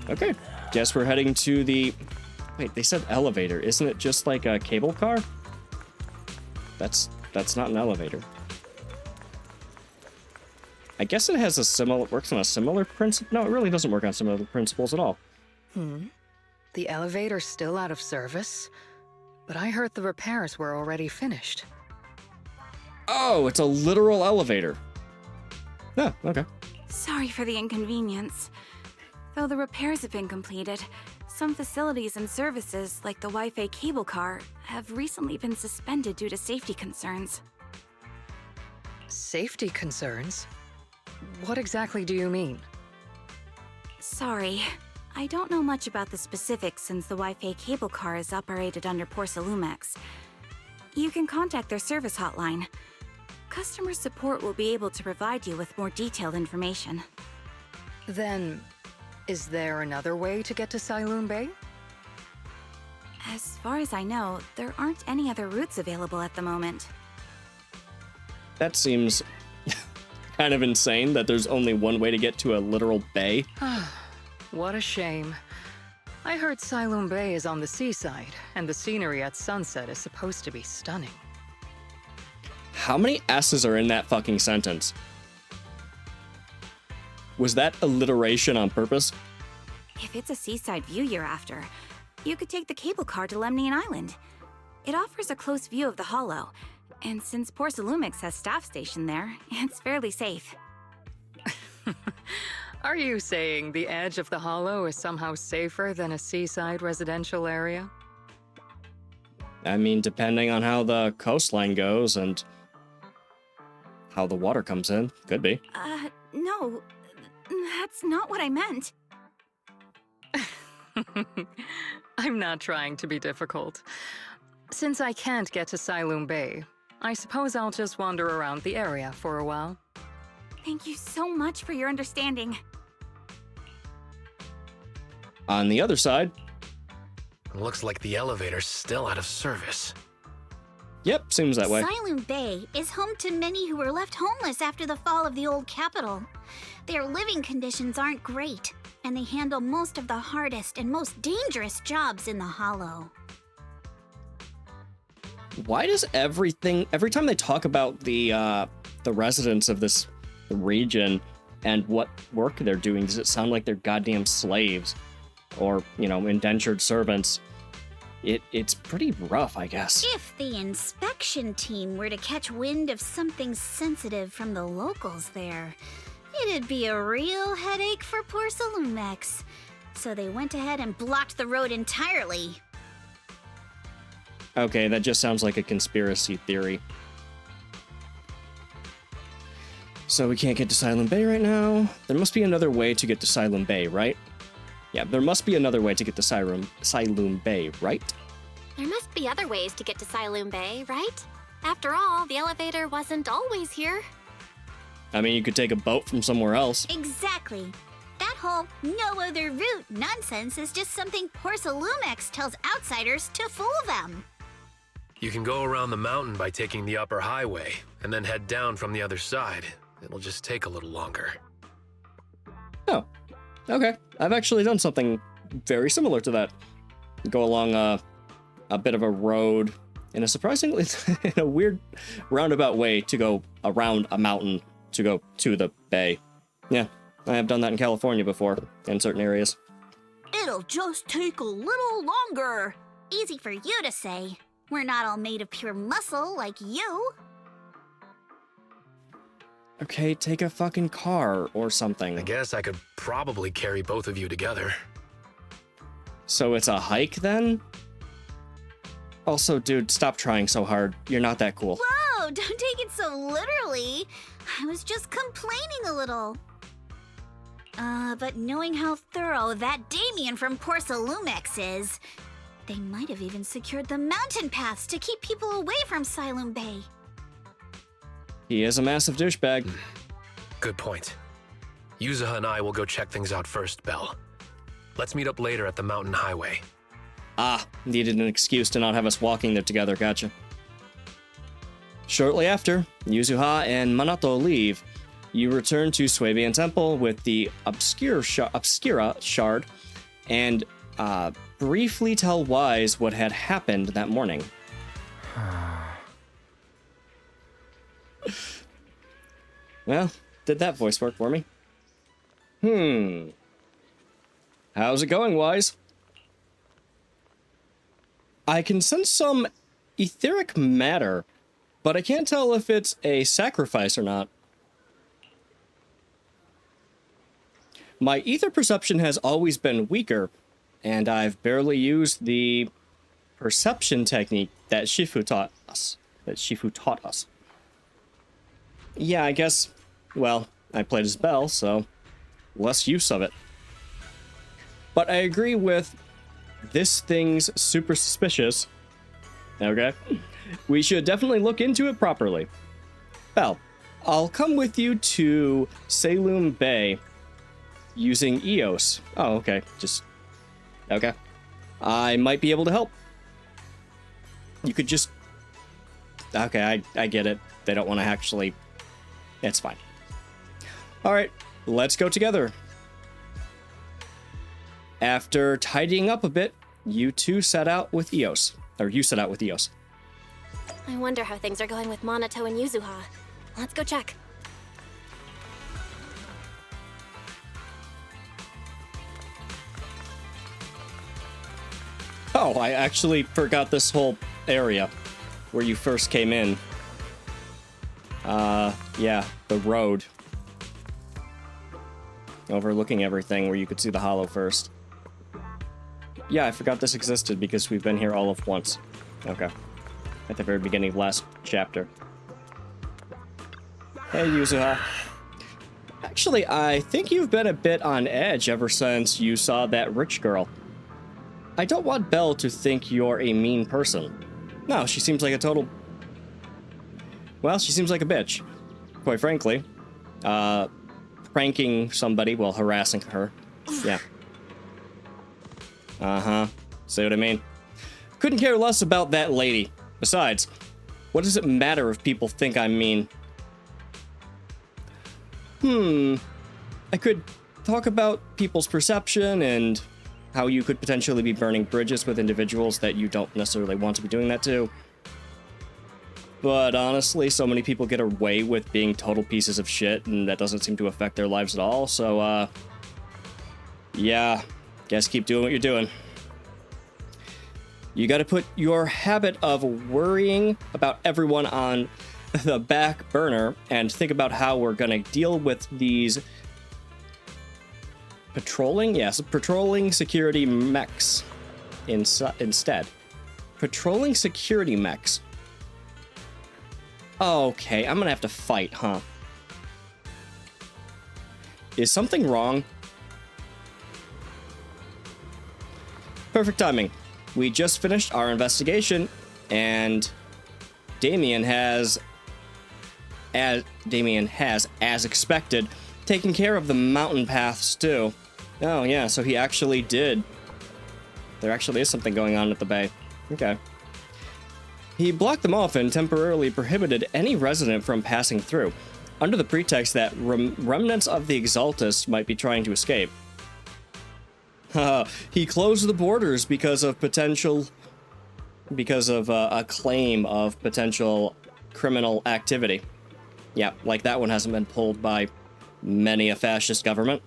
Okay, guess we're heading to the... Wait, they said elevator. Isn't it just like a cable car? That's not an elevator. I guess it has a similar... works on a similar principle? No, it really doesn't work on similar principles at all. The elevator's still out of service? But I heard the repairs were already finished. Oh, it's a literal elevator. Oh, okay. Sorry for the inconvenience. Though the repairs have been completed, some facilities and services, like the Wi-Fi cable car, have recently been suspended due to safety concerns. Safety concerns? What exactly do you mean? Sorry, I don't know much about the specifics since the Wi-Fi cable car is operated under Porcelumex. You can contact their service hotline. Customer support will be able to provide you with more detailed information. Then, is there another way to get to Sailoon Bay? As far as I know, there aren't any other routes available at the moment. That seems kind of insane that there's only one way to get to a literal bay. What a shame. I heard Sailoon Bay is on the seaside, and the scenery at sunset is supposed to be stunning. How many S's are in that fucking sentence? Was that alliteration on purpose? If it's a seaside view you're after, you could take the cable car to Lemnian Island. It offers a close view of the hollow, and since Porcelumix has staff stationed there, it's fairly safe. Are you saying the edge of the hollow is somehow safer than a seaside residential area? I mean, depending on how the coastline goes and how the water comes in, could be. No, that's not what I meant. I'm not trying to be difficult. Since I can't get to Sailoon Bay, I suppose I'll just wander around the area for a while. Thank you so much for your understanding. On the other side... Looks like the elevator's still out of service. Yep, seems that way. Sailoon Bay is home to many who were left homeless after the fall of the old capital. Their living conditions aren't great, and they handle most of the hardest and most dangerous jobs in the Hollow. Why does every time they talk about the residents of this region and what work they're doing, does it sound like they're goddamn slaves or, you know, indentured servants? It's pretty rough, I guess. If the inspection team were to catch wind of something sensitive from the locals there, it'd be a real headache for Porcelumex. So they went ahead and blocked the road entirely. Okay, that just sounds like a conspiracy theory. So we can't get to Sailoon Bay right now. There must be another way to get to Sailoon Bay, right? Yeah, there must be another way to get to Sailoon Bay, right? There must be other ways to get to Sailoon Bay, right? After all, the elevator wasn't always here. I mean, you could take a boat from somewhere else. Exactly. That whole no other route nonsense is just something Porcelumex tells outsiders to fool them. You can go around the mountain by taking the upper highway, and then head down from the other side. It'll just take a little longer. Oh, okay. I've actually done something very similar to that. Go along a bit of a road in a surprisingly, in a weird roundabout way to go around a mountain to go to the bay. Yeah, I have done that in California before, in certain areas. It'll just take a little longer. Easy for you to say. We're not all made of pure muscle like you. Okay, take a fucking car or something. I guess I could probably carry both of you together. So it's a hike then? Also, dude, stop trying so hard. You're not that cool. Whoa, don't take it so literally. I was just complaining a little. But knowing how thorough that Damien from Porcelumex is, they might have even secured the mountain paths to keep people away from Sailoon Bay. He is a massive douchebag. Good point. Yuzuha and I will go check things out first, Belle. Let's meet up later at the mountain highway. Ah, needed an excuse to not have us walking there together, gotcha. Shortly after, Yuzuha and Minato leave. You return to Suebian Temple with the Obscura Shard and briefly tell Wise what had happened that morning. Well, did that voice work for me? How's it going, Wise? I can sense some etheric matter, but I can't tell if it's a sacrifice or not. My ether perception has always been weaker, and I've barely used the perception technique that Shifu taught us. Yeah, I guess, well, I played as Belle, so less use of it. But I agree with this thing's super suspicious. Okay? We should definitely look into it properly. Belle, I'll come with you to Saloom Bay using EOS. Oh, okay. Okay. I might be able to help. You could just... Okay, I get it. They don't want to actually... It's fine. Alright, let's go together. After tidying up a bit, you two set out with EOS. Or you set out with EOS. I wonder how things are going with Monato and Yuzuha. Let's go check. Oh, I actually forgot this whole area where you first came in. Yeah, the road. Overlooking everything where you could see the hollow first. Yeah, I forgot this existed because we've been here all of once. Okay. At the very beginning of last chapter. Hey, Yuzuha. Actually, I think you've been a bit on edge ever since you saw that rich girl. I don't want Belle to think you're a mean person. No, she seems like a total... Well, she seems like a bitch. Quite frankly. Pranking somebody while harassing her. Yeah. Uh-huh. See what I mean? Couldn't care less about that lady. Besides, what does it matter if people think I'm mean? I could talk about people's perception and how you could potentially be burning bridges with individuals that you don't necessarily want to be doing that to. But honestly, so many people get away with being total pieces of shit, and that doesn't seem to affect their lives at all, so, yeah, guess keep doing what you're doing. You gotta put your habit of worrying about everyone on the back burner and think about how we're gonna deal with these patrolling security mechs instead. Patrolling security mechs. Okay, I'm gonna have to fight, huh? Is something wrong? Perfect timing. We just finished our investigation, and Damien has, as expected, taken care of the mountain paths too. Oh yeah, so he actually did. There actually is something going on at the bay. Okay. He blocked them off and temporarily prohibited any resident from passing through, under the pretext that remnants of the Exaltus might be trying to escape. He closed the borders because of a claim of potential criminal activity. Yeah, like that one hasn't been pulled by many a fascist government.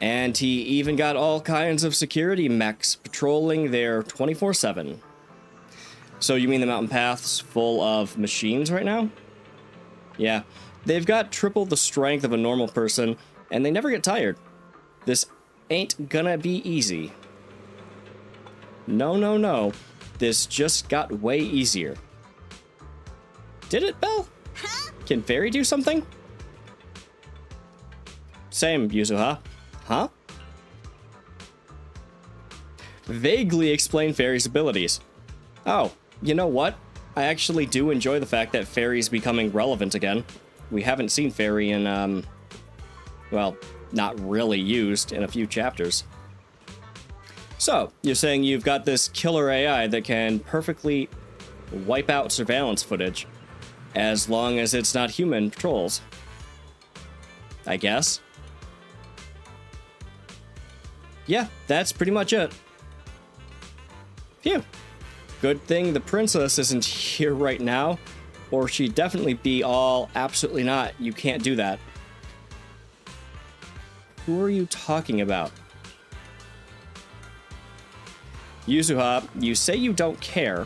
And he even got all kinds of security mechs patrolling there 24/7. So you mean the mountain path's full of machines right now? Yeah, they've got triple the strength of a normal person, and they never get tired. This ain't gonna be easy. No. This just got way easier. Did it, Belle? Can Fairy do something? Same, Yuzuha. Huh? Vaguely explain Fairy's abilities. Oh, you know what? I actually do enjoy the fact that Fairy's becoming relevant again. We haven't seen Fairy in, well, not really used in a few chapters. So, you're saying you've got this killer AI that can perfectly wipe out surveillance footage, as long as it's not human patrols. I guess. yeah, that's pretty much it. Phew. Good thing the princess isn't here right now, or she'd definitely be all, absolutely not, you can't do that. Who are you talking about? Yuzuha, you say you don't care.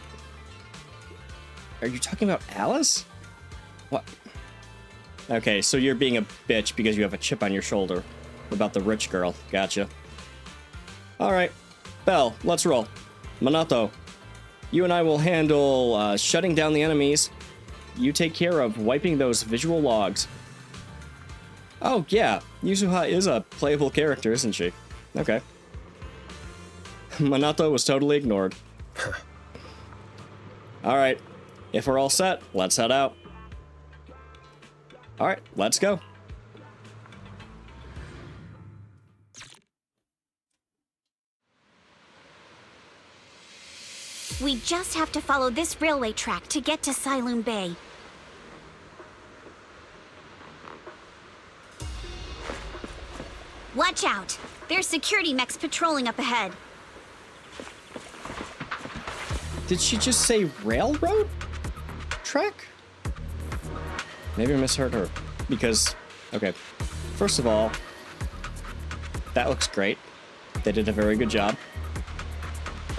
Are you talking about Alice? What? Okay, so you're being a bitch because you have a chip on your shoulder about the rich girl. Gotcha. Alright. Belle, let's roll. Minato, you and I will handle shutting down the enemies. You take care of wiping those visual logs. Oh, yeah. Yuzuha is a playable character, isn't she? Okay. Minato was totally ignored. Alright. If we're all set, let's head out. Alright, let's go. We just have to follow this railway track to get to Sailoon Bay. Watch out! There's security mechs patrolling up ahead. Did she just say railroad track? Maybe I misheard her. Because, okay, first of all, that looks great. They did a very good job.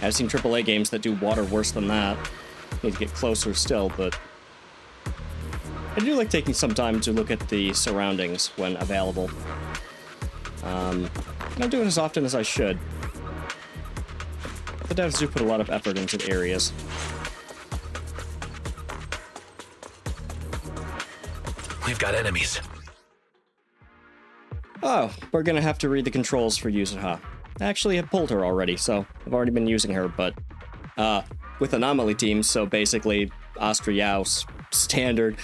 I've seen AAA games that do water worse than that. Need to get closer still, but I do like taking some time to look at the surroundings when available. I don't do it as often as I should. The devs do put a lot of effort into the areas. We've got enemies. Oh, we're gonna have to read the controls for Yuzuha. I actually have pulled her already, so I've already been using her, but with anomaly teams, so basically Austriaus, standard,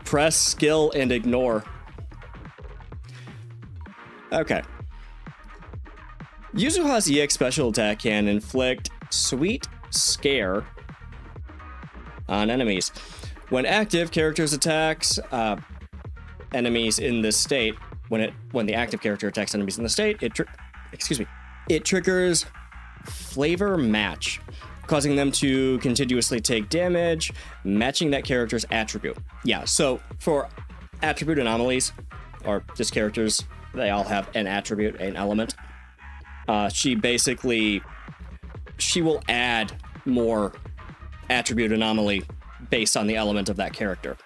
press, skill, and ignore. Okay. Yuzuha's EX special attack can inflict Sweet Scare on enemies. When active, characters attacks enemies in this state. When the active character attacks enemies in the state, it triggers Flavor Match, causing them to continuously take damage, matching that character's attribute. Yeah, so for attribute anomalies, or just characters, they all have an attribute, an element. She will add more attribute anomaly based on the element of that character.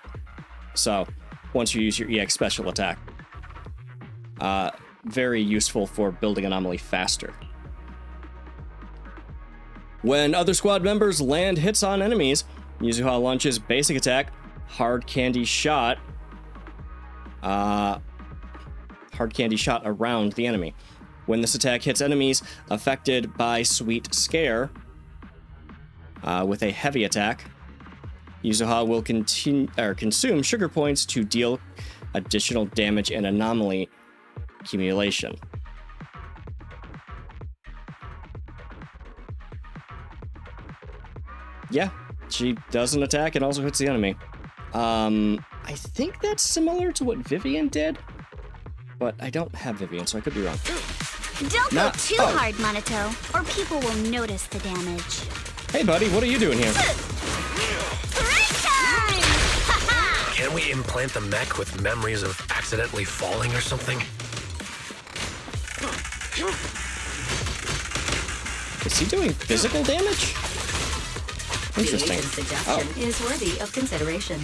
So, once you use your EX special attack, very useful for building anomaly faster. When other squad members land hits on enemies, Yuzuha launches basic attack, Hard Candy Shot. Hard Candy Shot around the enemy. When this attack hits enemies affected by Sweet Scare with a heavy attack, Yuzuha will consume sugar points to deal additional damage and anomaly accumulation. Yeah, she does an attack and also hits the enemy. I think that's similar to what Vivian did, but I don't have Vivian, so I could be wrong. Don't go too hard, Minato, or people will notice the damage. Hey, buddy, what are you doing here? Break time! Can we implant the mech with memories of accidentally falling or something? Is he doing physical damage? Interesting. The suggestion is worthy of consideration.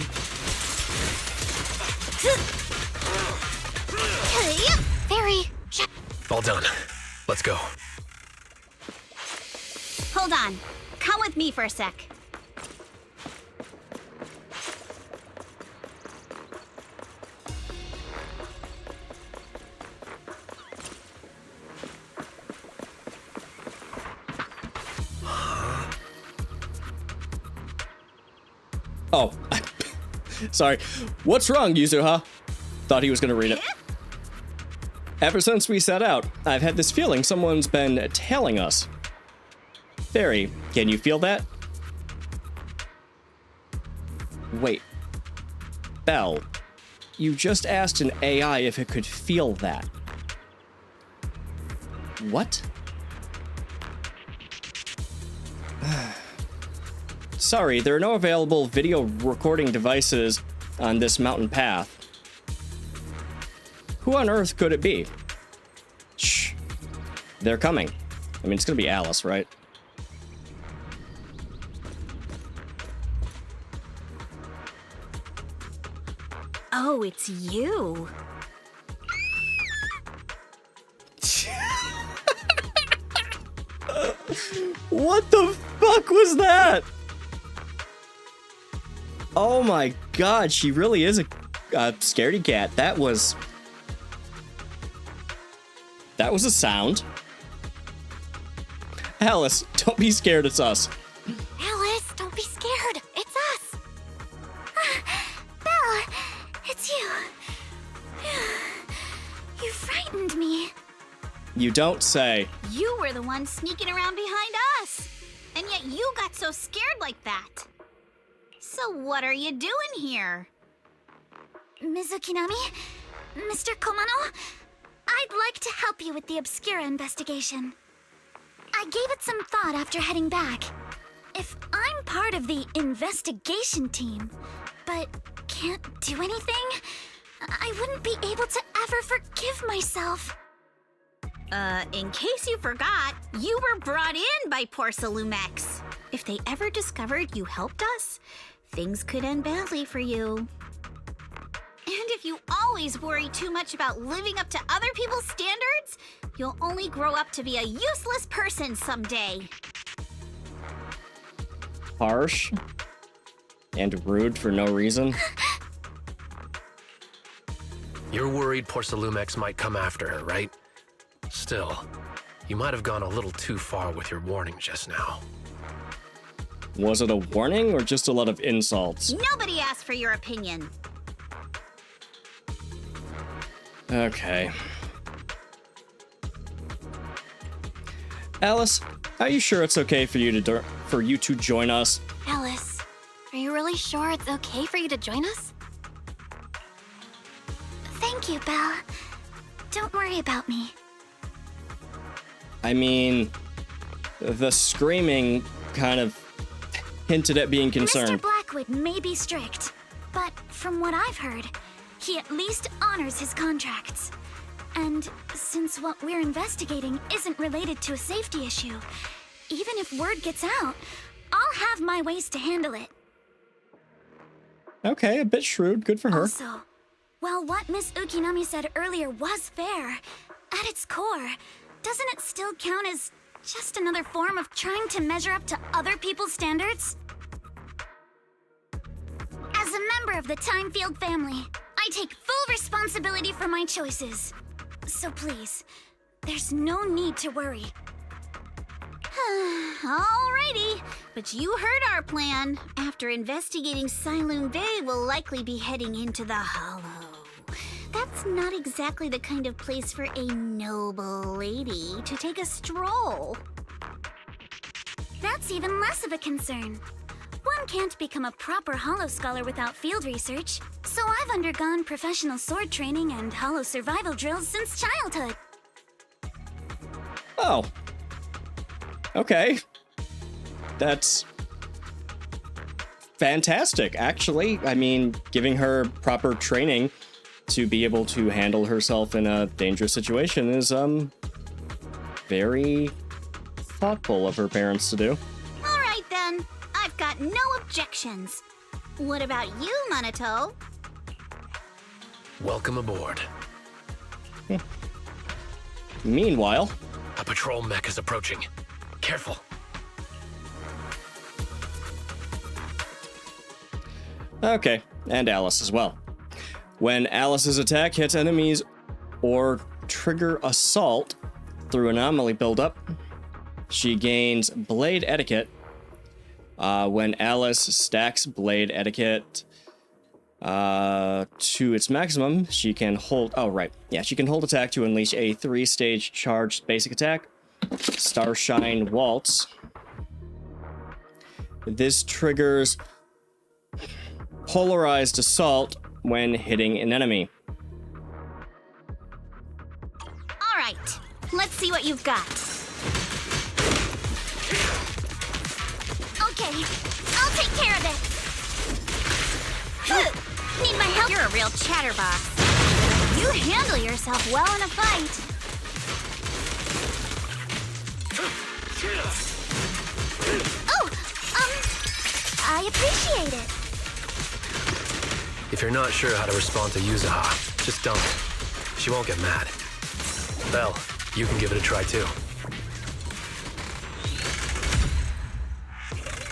Very. All done. Let's go. Hold on. Come with me for a sec. Oh, sorry. What's wrong, Yuzuha? Thought he was gonna read it. Ever since we set out, I've had this feeling someone's been tailing us. Fairy, can you feel that? Wait. Belle, you just asked an AI if it could feel that. What? Sorry, there are no available video recording devices on this mountain path. Who on earth could it be? Shh. They're coming. I mean, it's gonna be Alice, right? Oh, it's you. What the fuck was that? Oh my god, she really is a scaredy cat. That was a sound. Alice, don't be scared, it's us. Alice, don't be scared. It's us. Belle, it's you. You frightened me. You don't say. You were the one sneaking around behind us. And yet you got so scared like that. So what are you doing here? Mizukinami? Mr. Komano? I'd like to help you with the Obscura investigation. I gave it some thought after heading back. If I'm part of the investigation team, but can't do anything, I wouldn't be able to ever forgive myself. In case you forgot, you were brought in by Porcelumex. If they ever discovered you helped us, things could end badly for you. And if you always worry too much about living up to other people's standards, you'll only grow up to be a useless person someday. Harsh and rude for no reason. You're worried Porcelumex might come after her, right? Still, you might have gone a little too far with your warning just now. Was it a warning or just a lot of insults? Nobody asked for your opinion. Okay. Alice, are you sure it's okay for you to join us? Alice, are you really sure it's okay for you to join us? Thank you, Belle. Don't worry about me. I mean, the screaming kind of hinted at being concerned. Mr. Blackwood may be strict, but from what I've heard, he at least honors his contracts. And since what we're investigating isn't related to a safety issue, even if word gets out, I'll have my ways to handle it. Okay, a bit shrewd. Good for her. Also, while what Miss Ukinami said earlier was fair, at its core, doesn't it still count as just another form of trying to measure up to other people's standards? As a member of the Timefield family, I take full responsibility for my choices. So please, there's no need to worry. Alrighty, but you heard our plan. After investigating Siloon Bay, we'll likely be heading into the Hollow. That's not exactly the kind of place for a noble lady to take a stroll. That's even less of a concern. One can't become a proper Hollow scholar without field research, so I've undergone professional sword training and Hollow survival drills since childhood. Oh. Okay. That's fantastic, actually. I mean, giving her proper training to be able to handle herself in a dangerous situation is, very thoughtful of her parents to do. Alright then, I've got no objections. What about you, Minato? Welcome aboard. Meanwhile, A patrol mech is approaching. Careful. okay, and Alice as well. When Alice's attack hits enemies or trigger assault through anomaly buildup, she gains Blade Etiquette. When Alice stacks Blade Etiquette to its maximum, she can hold... Oh, right. Yeah, she can hold attack to unleash a 3-stage charged basic attack. Starshine Waltz. This triggers Polarized Assault when hitting an enemy. Alright, let's see what you've got. real chatterbox. You handle yourself well in a fight. Oh, I appreciate it. If you're not sure how to respond to Yuzuha, just don't. She won't get mad. Belle, you can give it a try too.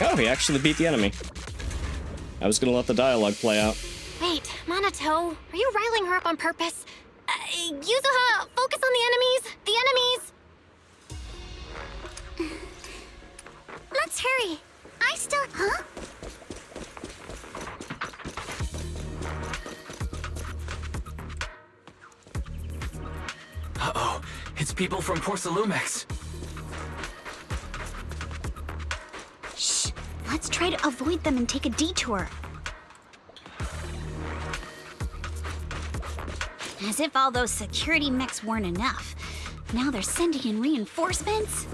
Oh, he actually beat the enemy. I was gonna let the dialogue play out. Wait, Minato, are you riling her up on purpose? Yuzuha, focus on the enemies! The enemies! Let's hurry. I still... Huh? Uh-oh, it's people from Porsalumex. Shh. Let's try to avoid them and take a detour. As if all those security mechs weren't enough. Now they're sending in reinforcements?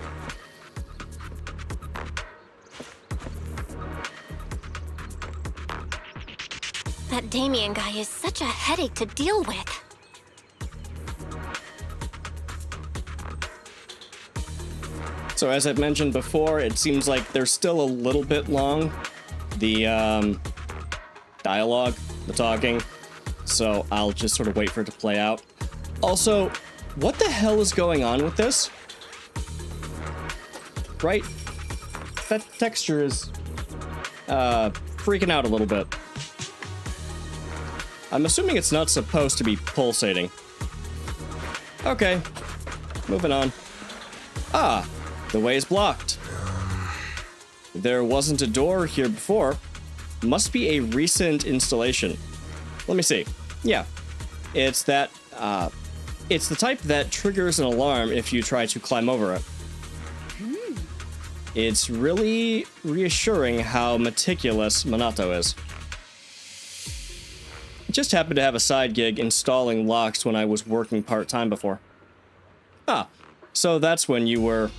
That Damien guy is such a headache to deal with. So as I've mentioned before, it seems like they're still a little bit long. The dialogue, the talking. So I'll just sort of wait for it to play out. Also, what the hell is going on with this? Right? That texture is freaking out a little bit. I'm assuming it's not supposed to be pulsating. Okay, moving on. Ah, the way is blocked. There wasn't a door here before. Must be a recent installation. Let me see. Yeah, it's that, it's the type that triggers an alarm if you try to climb over it. It's really reassuring how meticulous Minato is. Just happened to have a side gig installing locks when I was working part-time before. Ah, so that's when you were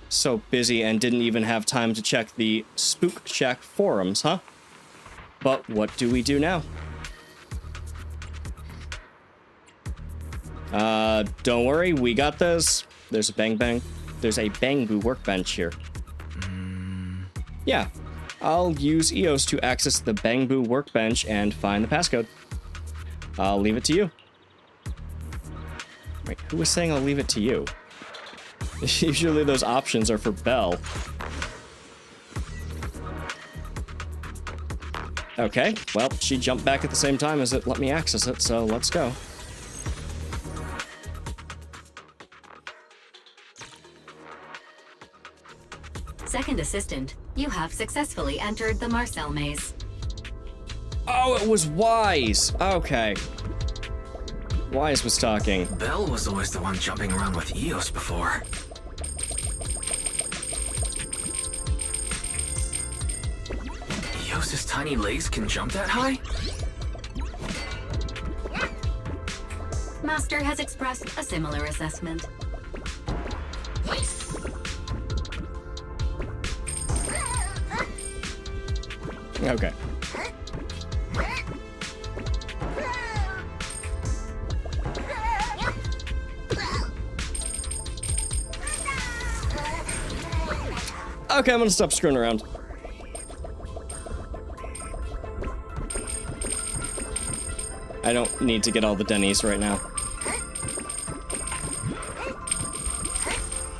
so busy and didn't even have time to check the Spook Shack forums, huh? But what do we do now? Don't worry, we got this. There's a There's a Bangbu workbench here. Yeah. I'll use EOS to access the Bangbu workbench and find the passcode. I'll leave it to you. Wait, who was saying I'll leave it to you? Usually those options are for Belle. Okay, well, she jumped back at the same time as it let me access it, so let's go. Second assistant, you have successfully entered the Marcel maze. Oh, it was Wise. Okay. Wise was talking. Belle was always the one jumping around with Eos before. Eos's tiny legs can jump that high? Master has expressed a similar assessment. Okay. Okay, I'm gonna stop screwing around. I don't need to get all the Denny's right now.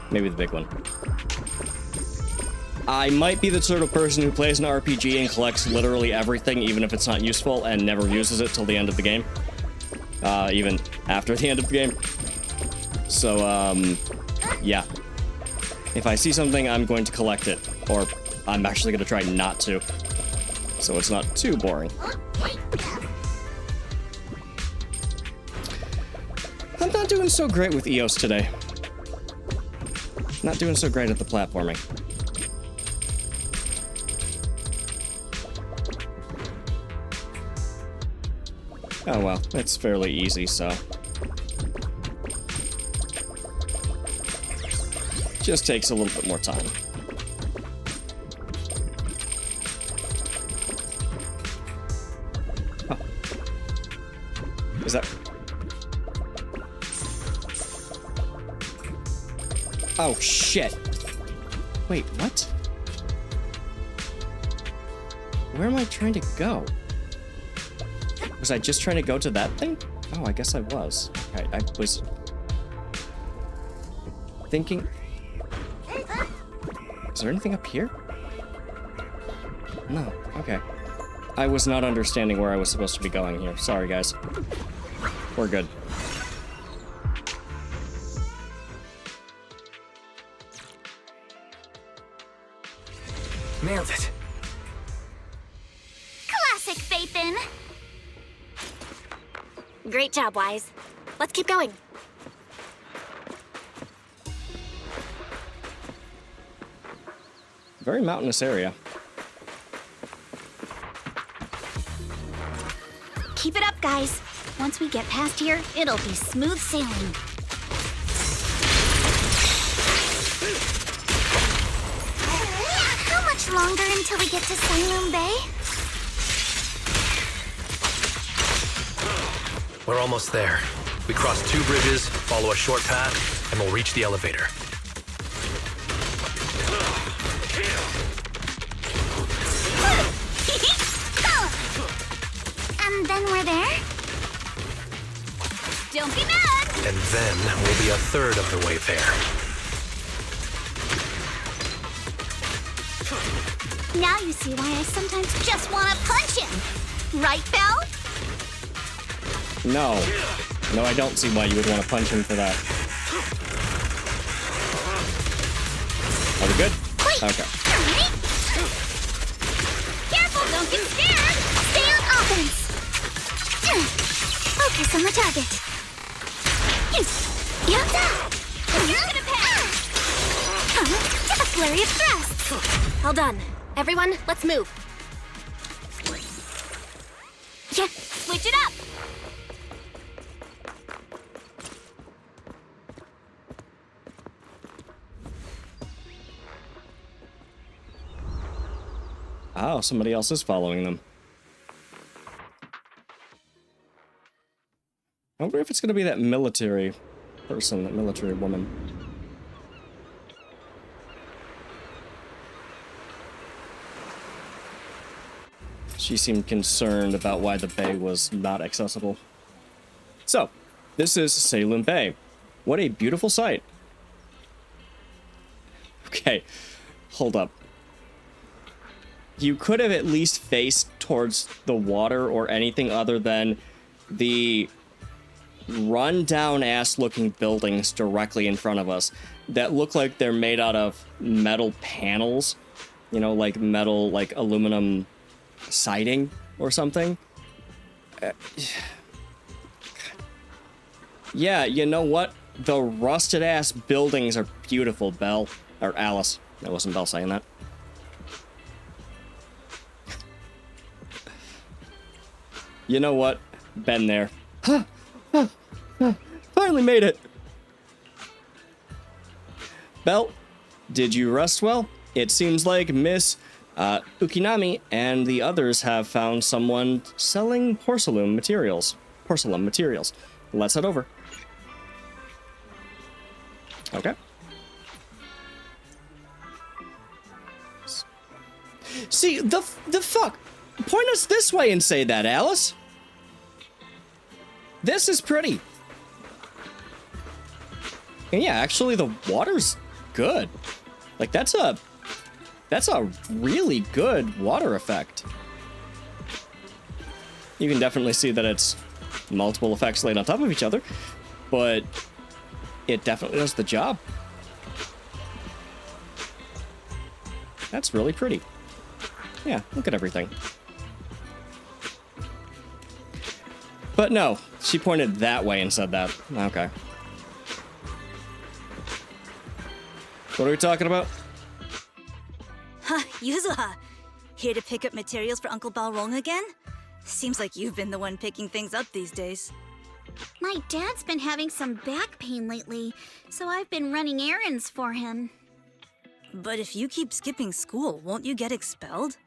Maybe the big one. I might be the sort of person who plays an RPG and collects literally everything, even if it's not useful, and never uses it till the end of the game. Even after the end of the game. So, yeah. If I see something, I'm going to collect it. Or I'm actually going to try not to. So it's not too boring. I'm not doing so great with EOS today. Not doing so great at the platforming. Oh well, it's fairly easy, so. Just takes a little bit more time. Oh. Is that... Oh, shit. Wait, what? Where am I trying to go? Was I just trying to go to that thing? Oh, I guess I was. Okay, I was... thinking... Is there anything up here? No, okay. I was not understanding where I was supposed to be going here. Sorry, guys. We're good. Nailed it. Classic Phaethon. Great job, Wise. Let's keep going. Very mountainous area. Keep it up, guys. Once we get past here, it'll be smooth sailing. How much longer until we get to Saloon Bay? We're almost there. We cross 2 bridges, follow a short path, and we'll reach the elevator. And then we're there? Don't be mad! And then we'll be a third of the way there. Now you see why I sometimes just want to punch him. Right, Belle? No. No, I don't see why you would want to punch him for that. Are we good? Wait! Okay. Alright. Careful, don't get scared! Stay on offense! Focus on the target. Yatta! You're gonna pass! To the flurry of thrusts! All done. Everyone, let's move. Yeah, switch it up! Oh, somebody else is following them. I wonder if it's going to be that military person, that military woman. She seemed concerned about why the bay was not accessible. So, this is Saloon Bay. What a beautiful sight. Okay, hold up. You could have at least faced towards the water or anything other than the run-down ass looking buildings directly in front of us that look like they're made out of metal panels, you know, like metal, like aluminum siding or something. Yeah, you know what? The rusted ass buildings are beautiful, Belle. Or Alice. That wasn't Belle saying that. You know what? Been there. Finally made it! Belle, did you rest well? It seems like Miss Ukinami and the others have found someone selling porcelain materials. Let's head over. Okay. See, the fuck? Point us this way and say that, Alice. This is pretty. And yeah, actually the water's good. Like that's a really good water effect. You can definitely see that it's multiple effects laid on top of each other, but it definitely does the job. That's really pretty. Yeah, look at everything. But no, she pointed that way and said that. Okay. What are we talking about? Huh, Yuzuha. Here to pick up materials for Uncle Balrog again? Seems like you've been the one picking things up these days. My dad's been having some back pain lately, so I've been running errands for him. But if you keep skipping school, won't you get expelled?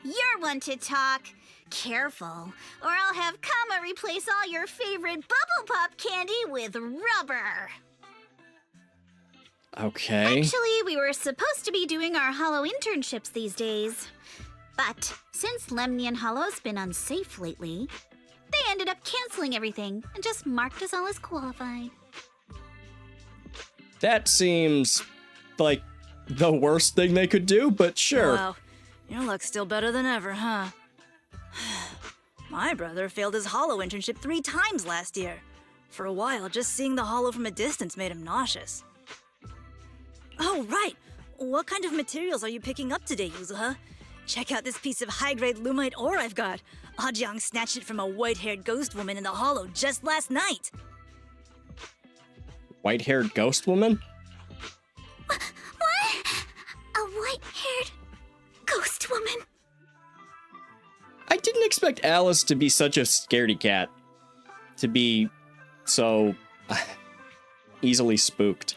You're one to talk. Careful, or I'll have Kama replace all your favorite Bubble Pop candy with rubber. Okay. Actually, we were supposed to be doing our Hollow internships these days. But since Lemnian Hollow's been unsafe lately, they ended up canceling everything and just marked us all as qualified. That seems like the worst thing they could do, but sure. Wow, your luck's still better than ever, huh? My brother failed his Hollow internship 3 times last year. For a while, just seeing the Hollow from a distance made him nauseous. Oh, right! What kind of materials are you picking up today, Yuzuha? Check out this piece of high-grade lumite ore I've got. Ajang snatched it from a white-haired ghost woman in the Hollow just last night. White-haired ghost woman? What? A white-haired ghost woman? I didn't expect Alice to be such a scaredy cat. To be so easily spooked.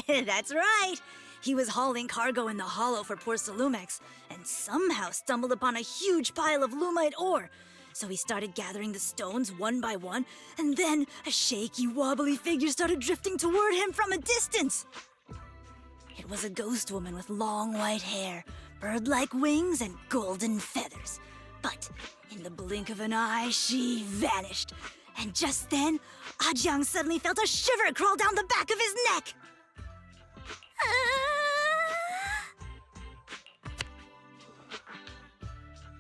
That's right. He was hauling cargo in the Hollow for poor Salumex, and somehow stumbled upon a huge pile of lumite ore. So he started gathering the stones one by one, and then a shaky, wobbly figure started drifting toward him from a distance. It was a ghost woman with long white hair, bird-like wings, and golden feathers. But in the blink of an eye, she vanished. And just then, Ajang suddenly felt a shiver crawl down the back of his neck.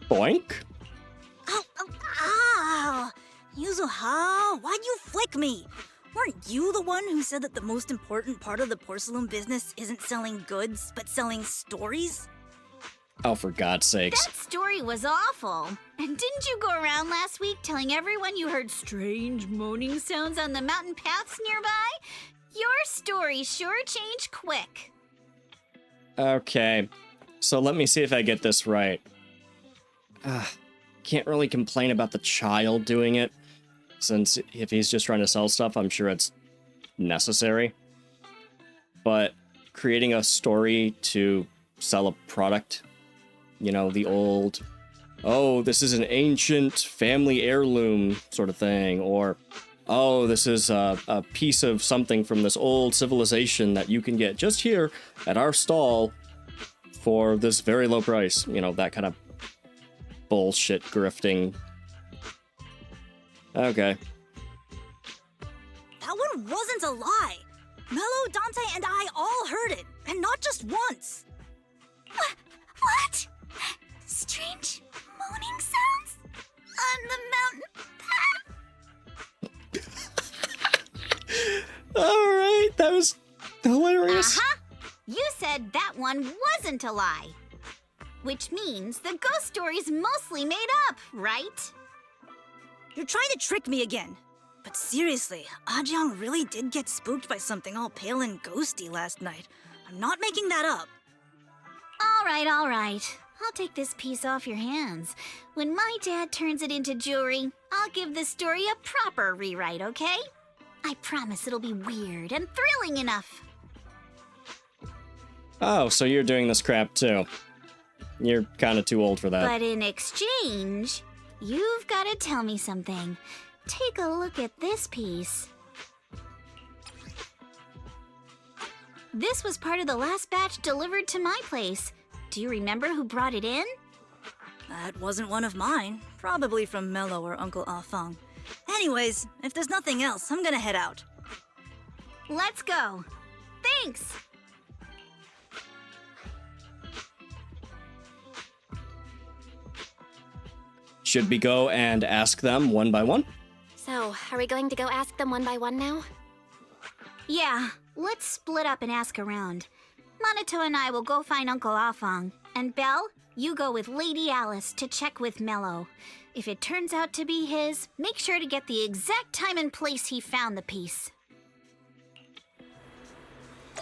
Boink? Ow! Yuzuha, why'd you flick me? Weren't you the one who said that the most important part of the porcelain business isn't selling goods, but selling stories? Oh, for God's sakes. That story was awful. And didn't you go around last week telling everyone you heard strange moaning sounds on the mountain paths nearby? Your story sure changed quick. Okay, so let me see if I get this right. Can't really complain about the child doing it, since if he's just trying to sell stuff, I'm sure it's necessary. But creating a story to sell a product, you know, the old, oh, this is an ancient family heirloom sort of thing, or, oh, this is a piece of something from this old civilization that you can get just here at our stall for this very low price. You know, that kind of bullshit grifting. Okay. That one wasn't a lie. Mello, Dante, and I all heard it, and not just once. What? Strange moaning sounds on the mountain path? Alright, that was hilarious. Uh-huh. You said that one wasn't a lie. Which means the ghost story's mostly made up, right? You're trying to trick me again. But seriously, Ajang really did get spooked by something all pale and ghosty last night. I'm not making that up. All right. I'll take this piece off your hands. When my dad turns it into jewelry, I'll give this story a proper rewrite, okay? I promise it'll be weird and thrilling enough. Oh, so you're doing this crap too. You're kind of too old for that. But in exchange, you've got to tell me something. Take a look at this piece. This was part of the last batch delivered to my place. Do you remember who brought it in? That wasn't one of mine. Probably from Mello or Uncle Afang. Anyways, if there's nothing else, I'm gonna head out. Let's go. Thanks! Should we go and ask them one by one? So, are we going to go ask them one by one now? Yeah, let's split up and ask around. Monato and I will go find Uncle Afang. And Belle, you go with Lady Alice to check with Mello. If it turns out to be his, make sure to get the exact time and place he found the piece.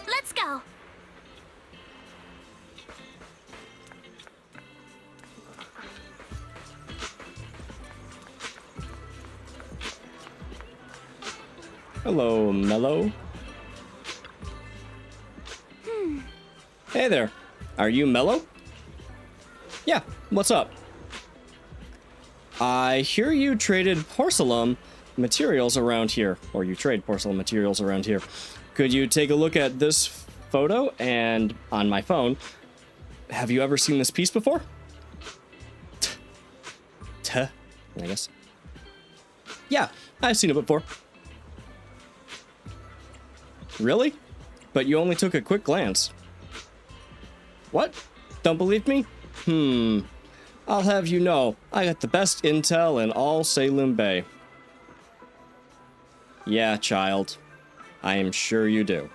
Let's go! Hello, Mello. Hey there. Are you Mello? Yeah, what's up? I hear you traded porcelain materials around here, or you trade porcelain materials around here. Could you take a look at this photo and on my phone? Have you ever seen this piece before? I guess. Yeah, I've seen it before. Really? But you only took a quick glance. What? Don't believe me? I'll have you know, I got the best intel in all Salem Bay. Yeah, child. I am sure you do.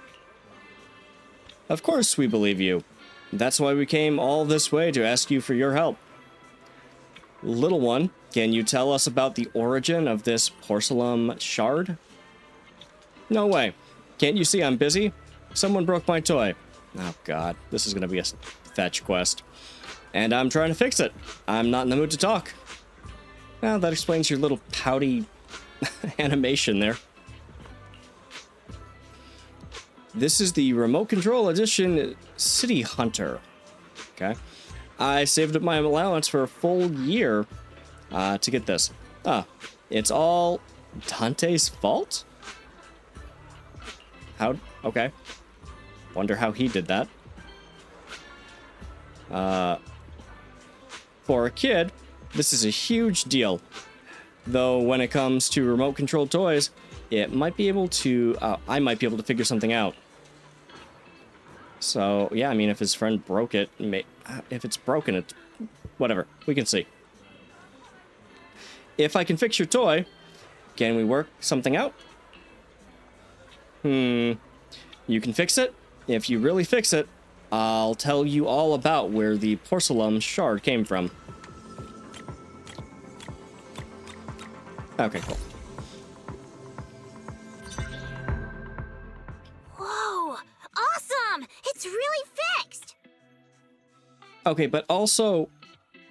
Of course we believe you. That's why we came all this way to ask you for your help. Little one, can you tell us about the origin of this porcelain shard? No way. Can't you see I'm busy? Someone broke my toy. Oh god, this is gonna be a fetch quest. And I'm trying to fix it. I'm not in the mood to talk. Well, that explains your little pouty animation there. This is the Remote Control Edition City Hunter. Okay. I saved up my allowance for a full year to get this. It's all Dante's fault? How? Okay. Wonder how he did that. For a kid, this is a huge deal. Though when it comes to remote control toys, it might be able to, I might be able to figure something out. So, yeah, I mean, if his friend broke it, if it's broken, it's whatever. We can see. If I can fix your toy, can we work something out? You can fix it? If you really fix it, I'll tell you all about where the porcelain shard came from. Okay, cool. Whoa! Awesome! It's really fixed! Okay, but also,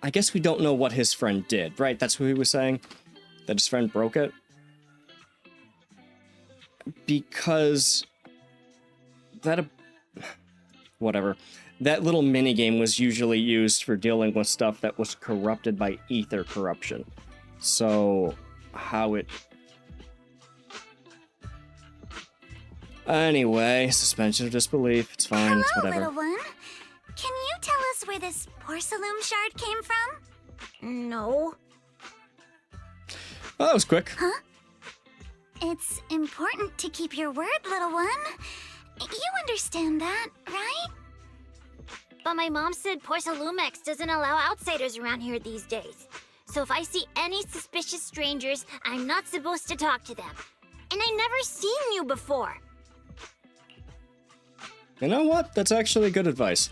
I guess we don't know what his friend did, right? That's what he was saying? That his friend broke it? Because that... whatever. That little minigame was usually used for dealing with stuff that was corrupted by ether corruption. So, how it... Anyway, suspension of disbelief. It's fine, Hello, it's whatever. little one. Can you tell us where this porcelain shard came from? No. Oh, that was quick. Huh? It's important to keep your word, little one. You understand that, right? But my mom said Porcelumex doesn't allow outsiders around here these days. So if I see any suspicious strangers, I'm not supposed to talk to them. And I never seen you before. You know what? That's actually good advice.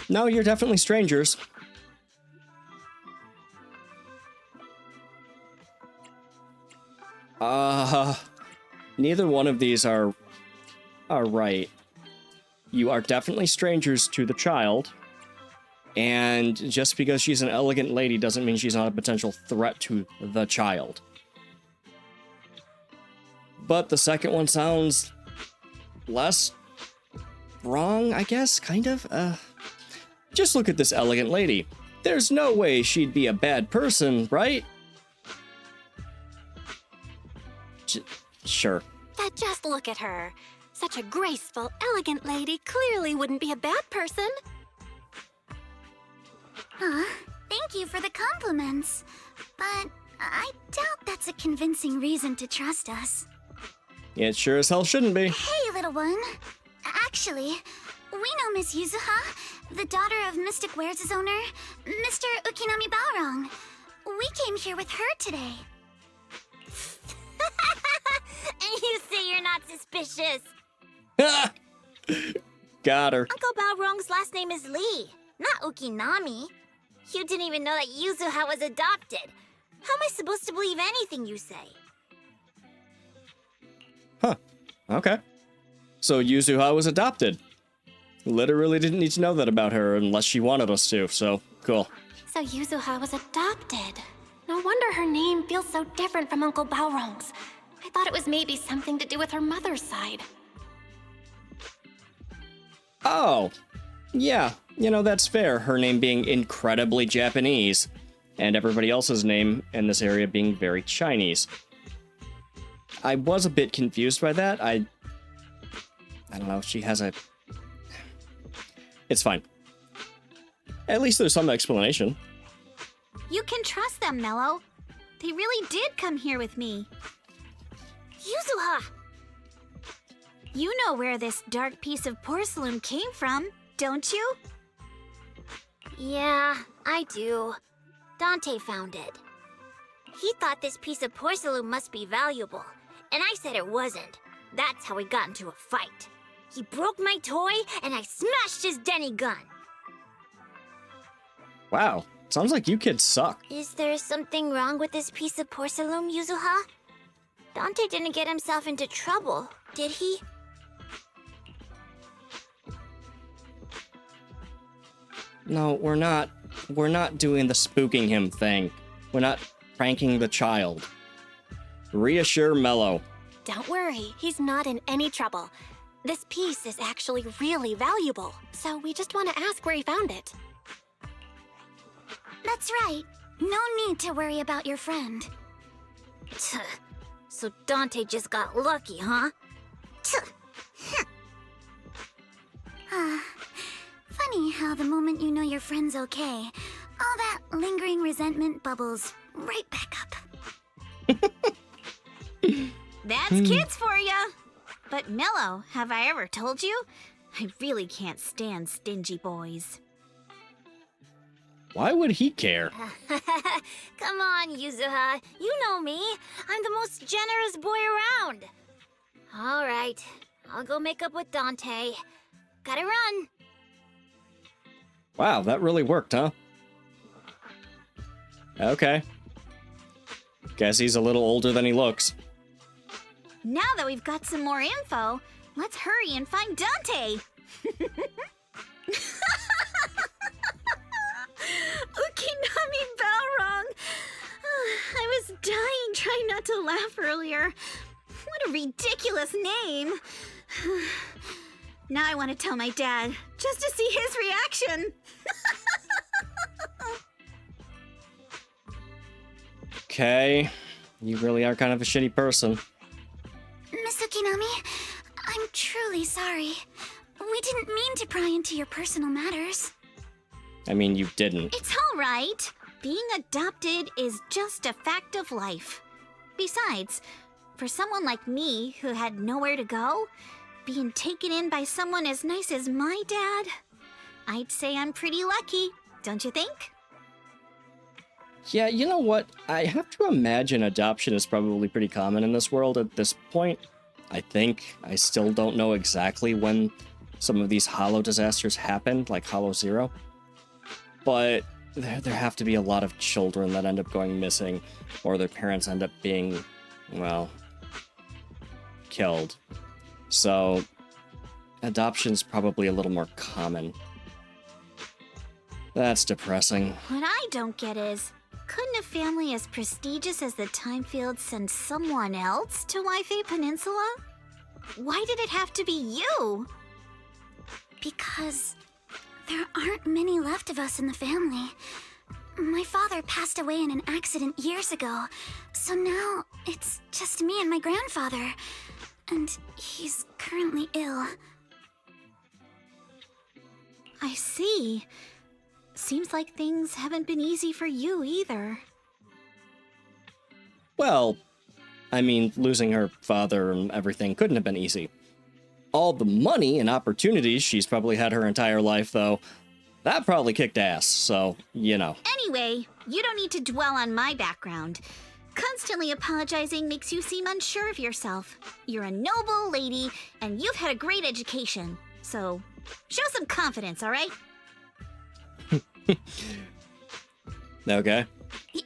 No, you're definitely strangers. Neither one of these are right. You are definitely strangers to the child, and just because she's an elegant lady doesn't mean she's not a potential threat to the child. But the second one sounds less wrong, I guess, kind of. Just look at this elegant lady. There's no way she'd be a bad person, right? Sure. But just look at her. Such a graceful, elegant lady clearly wouldn't be a bad person. Thank you for the compliments. But I doubt that's a convincing reason to trust us. It sure as hell shouldn't be. Hey, little one. Actually, we know Miss Yuzuha, the daughter of Mystic Wares' owner, Mr. Ukinami Balrong. We came here with her today. And you say you're not suspicious. Got her. Uncle Balrong's last name is Lee, not Ukinami. You didn't even know that Yuzuha was adopted. How am I supposed to believe anything you say? Huh. Okay. So Yuzuha was adopted. Literally didn't need to know that about her unless she wanted us to, so cool. So Yuzuha was adopted. No wonder her name feels so different from Uncle Balrong's. I thought it was maybe something to do with her mother's side. Oh. Yeah, you know, that's fair, her name being incredibly Japanese. and everybody else's name in this area being very Chinese. I was a bit confused by that. I don't know, she has a... It's fine. At least there's some explanation. You can trust them, Mello. They really did come here with me. Yuzuha! You know where this dark piece of porcelain came from, don't you? Yeah, I do. Dante found it. He thought this piece of porcelain must be valuable, and I said it wasn't. That's how we got into a fight. He broke my toy, and I smashed his Denny gun. Wow, sounds like you kids suck. Is there something wrong with this piece of porcelain, Yuzuha? Dante didn't get himself into trouble, did he? No, we're not. We're not doing the spooking him thing. We're not pranking the child. Reassure Mello. Don't worry, he's not in any trouble. This piece is actually really valuable, so we just want to ask where he found it. That's right. No need to worry about your friend. So Dante just got lucky, huh? Funny how the moment you know your friend's okay, all that lingering resentment bubbles right back up. That's kids for ya. But Mello, have I ever told you? I really can't stand stingy boys. Why would he care? Come on, Yuzuha. You know me. I'm the most generous boy around. All right. I'll go make up with Dante. Gotta run. Wow, that really worked, huh? Okay. Guess he's a little older than he looks. Now that we've got some more info, let's hurry and find Dante. Ukinami Balrog. I was dying trying not to laugh earlier. What a ridiculous name. Now I want to tell my dad, just to see his reaction. Okay, you really are kind of a shitty person. Miss Ukinami, I'm truly sorry. We didn't mean to pry into your personal matters. I mean, you didn't. It's all right. Being adopted is just a fact of life. Besides, for someone like me who had nowhere to go, being taken in by someone as nice as my dad, I'd say I'm pretty lucky, don't you think? Yeah, you know what? I have to imagine adoption is probably pretty common in this world at this point. I think. I still don't know exactly when some of these Hollow disasters happened, like Hollow Zero. But there have to be a lot of children that end up going missing, or their parents end up being, well, killed. So, adoption's probably a little more common. That's depressing. What I don't get is, couldn't a family as prestigious as the Timefield send someone else to Waifei Peninsula? Why did it have to be you? Because there aren't many left of us in the family. My father passed away in an accident years ago, so now it's just me and my grandfather. And he's currently ill. I see. Seems like things haven't been easy for you either. Well, I mean, losing her father and everything couldn't have been easy. All the money and opportunities she's probably had her entire life, though, that probably kicked ass, so, you know. Anyway, you don't need to dwell on my background. Constantly apologizing makes you seem unsure of yourself. You're a noble lady, and you've had a great education. So, show some confidence, all right? Okay.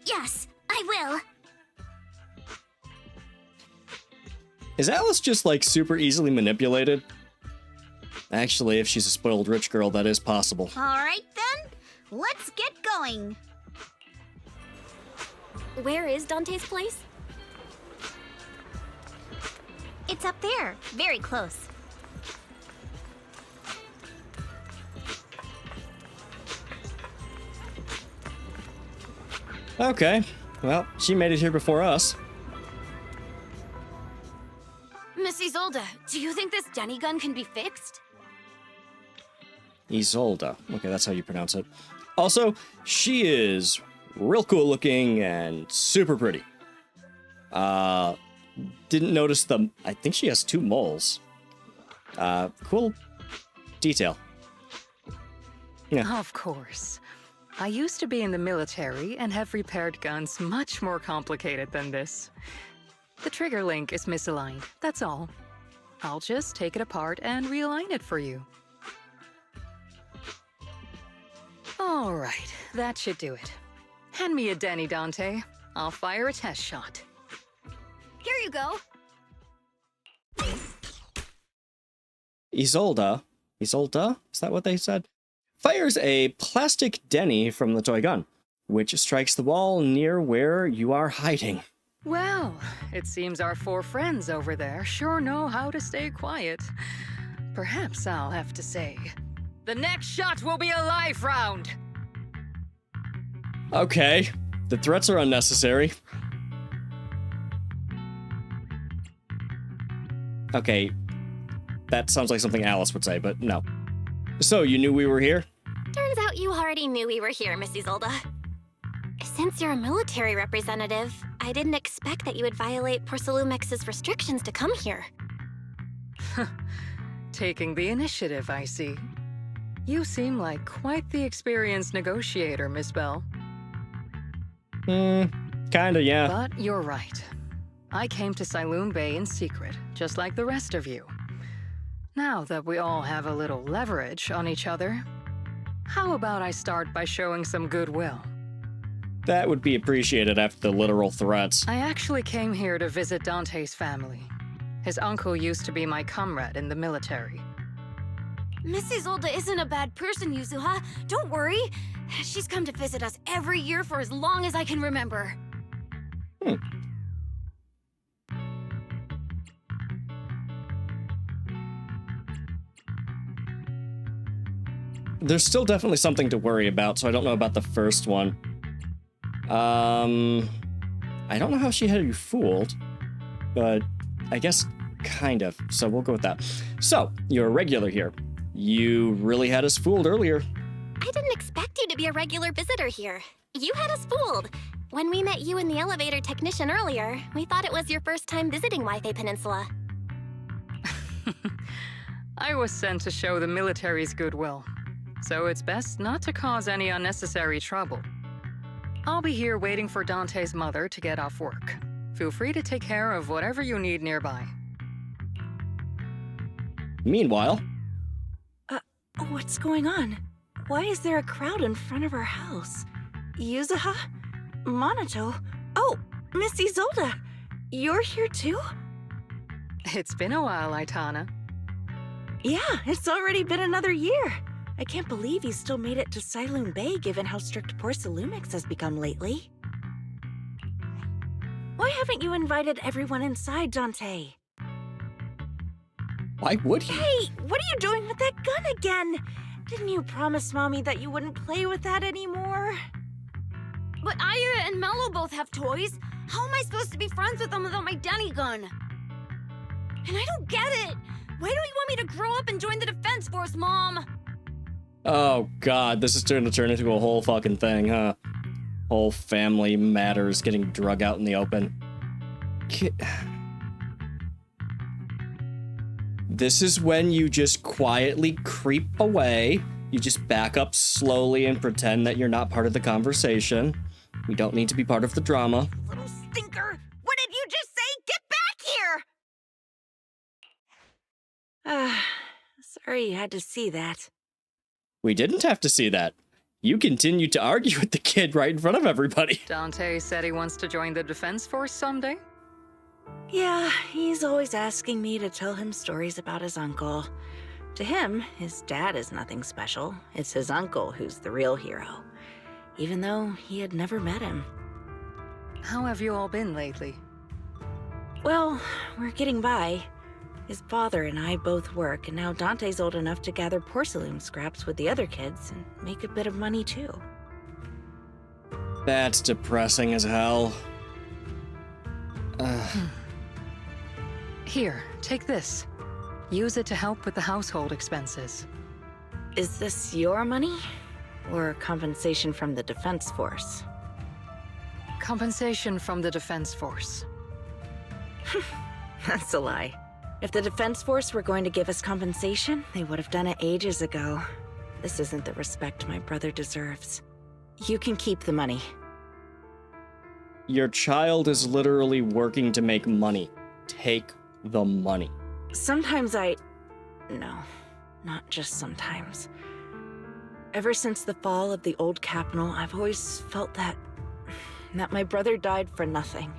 Yes, I will. Is Alice just, like, super easily manipulated? Actually, if she's a spoiled rich girl, that is possible. All right, then. Let's get going. Where is Dante's place? It's up there, very close. Okay, well, she made it here before us. Miss Isolde, do you think this Denny gun can be fixed? Isolde. Okay, that's how you pronounce it. Also, she is real cool looking and super pretty. Didn't notice I think she has 2 moles. Cool detail. Yeah. Of course. I used to be in the military and have repaired guns much more complicated than this. The trigger link is misaligned, that's all. I'll just take it apart and realign it for you. All right, that should do it. Hand me a Denny, Dante. I'll fire a test shot. Here you go. Isolde, is that what they said? Fires a plastic Denny from the toy gun, which strikes the wall near where you are hiding. Well, it seems our 4 friends over there sure know how to stay quiet. Perhaps I'll have to say, the next shot will be a life round! Okay, the threats are unnecessary. Okay, that sounds like something Alice would say, but no. So, you knew we were here? Turns out you already knew we were here, Miss Isolde. Since you're a military representative, I didn't expect that you would violate Porcelumex's restrictions to come here. Taking the initiative, I see. You seem like quite the experienced negotiator, Miss Bell. Kinda, yeah. But you're right. I came to Siloon Bay in secret, just like the rest of you. Now that we all have a little leverage on each other, how about I start by showing some goodwill? That would be appreciated after the literal threats. I actually came here to visit Dante's family. His uncle used to be my comrade in the military. Miss Isolde isn't a bad person, Yuzuha. Don't worry. She's come to visit us every year for as long as I can remember. There's still definitely something to worry about, so I don't know about the first one. I don't know how she had you fooled, but I guess kind of, so we'll go with that. So, you're a regular here. You really had us fooled earlier. I didn't expect you to be a regular visitor here. You had us fooled. When we met you and the elevator technician earlier, we thought it was your first time visiting Wi-Fi Peninsula. I was sent to show the military's goodwill, so it's best not to cause any unnecessary trouble. I'll be here waiting for Dante's mother to get off work. Feel free to take care of whatever you need nearby. Meanwhile... What's going on? Why is there a crowd in front of our house? Yuzuha? Monato? Oh, Miss Isolde! You're here too? It's been a while, Aitana. Yeah, it's already been another year. I can't believe you still made it to Siloon Bay given how strict Porcelumix has become lately. Why haven't you invited everyone inside, Dante? Why would he? Hey, what are you doing with that gun again? Didn't you promise Mommy that you wouldn't play with that anymore? But Aya and Mello both have toys. How am I supposed to be friends with them without my Denny gun? And I don't get it. Why don't you want me to grow up and join the Defense Force, Mom? Oh god, this is going to turn into a whole fucking thing, huh? Whole family matters getting drug out in the open. This is when you just quietly creep away. You just back up slowly and pretend that you're not part of the conversation. We don't need to be part of the drama. Little stinker! What did you just say? Get back here! Sorry you had to see that. We didn't have to see that. You continued to argue with the kid right in front of everybody. Dante said he wants to join the Defense Force someday? Yeah, he's always asking me to tell him stories about his uncle. To him, his dad is nothing special. It's his uncle who's the real hero, even though he had never met him. How have you all been lately? Well, we're getting by. His father and I both work, and now Dante's old enough to gather porcelain scraps with the other kids and make a bit of money too. That's depressing as hell. Here, take this. Use it to help with the household expenses. Is this your money? Or compensation from the Defense Force? Compensation from the Defense Force. That's a lie. If the Defense Force were going to give us compensation, they would have done it ages ago. This isn't the respect my brother deserves. You can keep the money. Your child is literally working to make money. Take the money. Sometimes No, not just sometimes. Ever since the fall of the old capital, I've always felt that my brother died for nothing,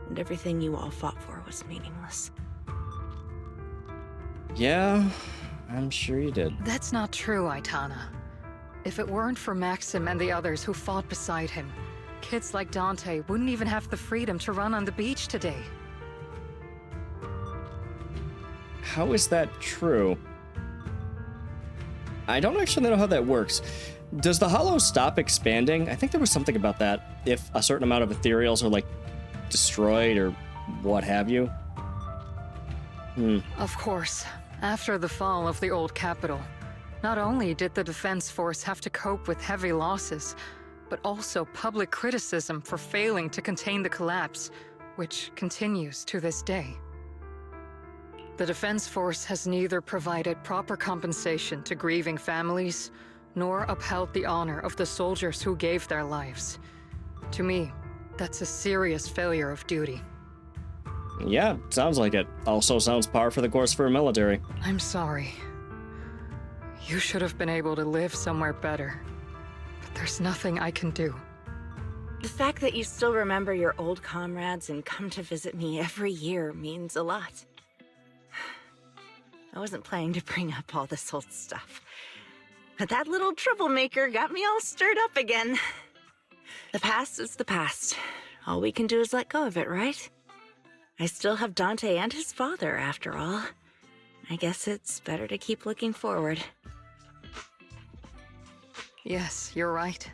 and everything you all fought for was meaningless. Yeah, I'm sure you did. That's not true, Aitana. If it weren't for Maxim and the others who fought beside him, kids like Dante wouldn't even have the freedom to run on the beach today. How is that true? I don't actually know how that works. Does the Hollow stop expanding? I think there was something about that. If a certain amount of ethereals are, like, destroyed or what have you. Of course. After the fall of the old capital, not only did the Defense Force have to cope with heavy losses, but also public criticism for failing to contain the collapse, which continues to this day. The Defense Force has neither provided proper compensation to grieving families, nor upheld the honor of the soldiers who gave their lives. To me, that's a serious failure of duty. Yeah, sounds like it. Also sounds par for the course for a military. I'm sorry. You should have been able to live somewhere better. But there's nothing I can do. The fact that you still remember your old comrades and come to visit me every year means a lot. I wasn't planning to bring up all this old stuff, but that little troublemaker got me all stirred up again. The past is the past. All we can do is let go of it, right? I still have Dante and his father, after all. I guess it's better to keep looking forward. Yes, you're right.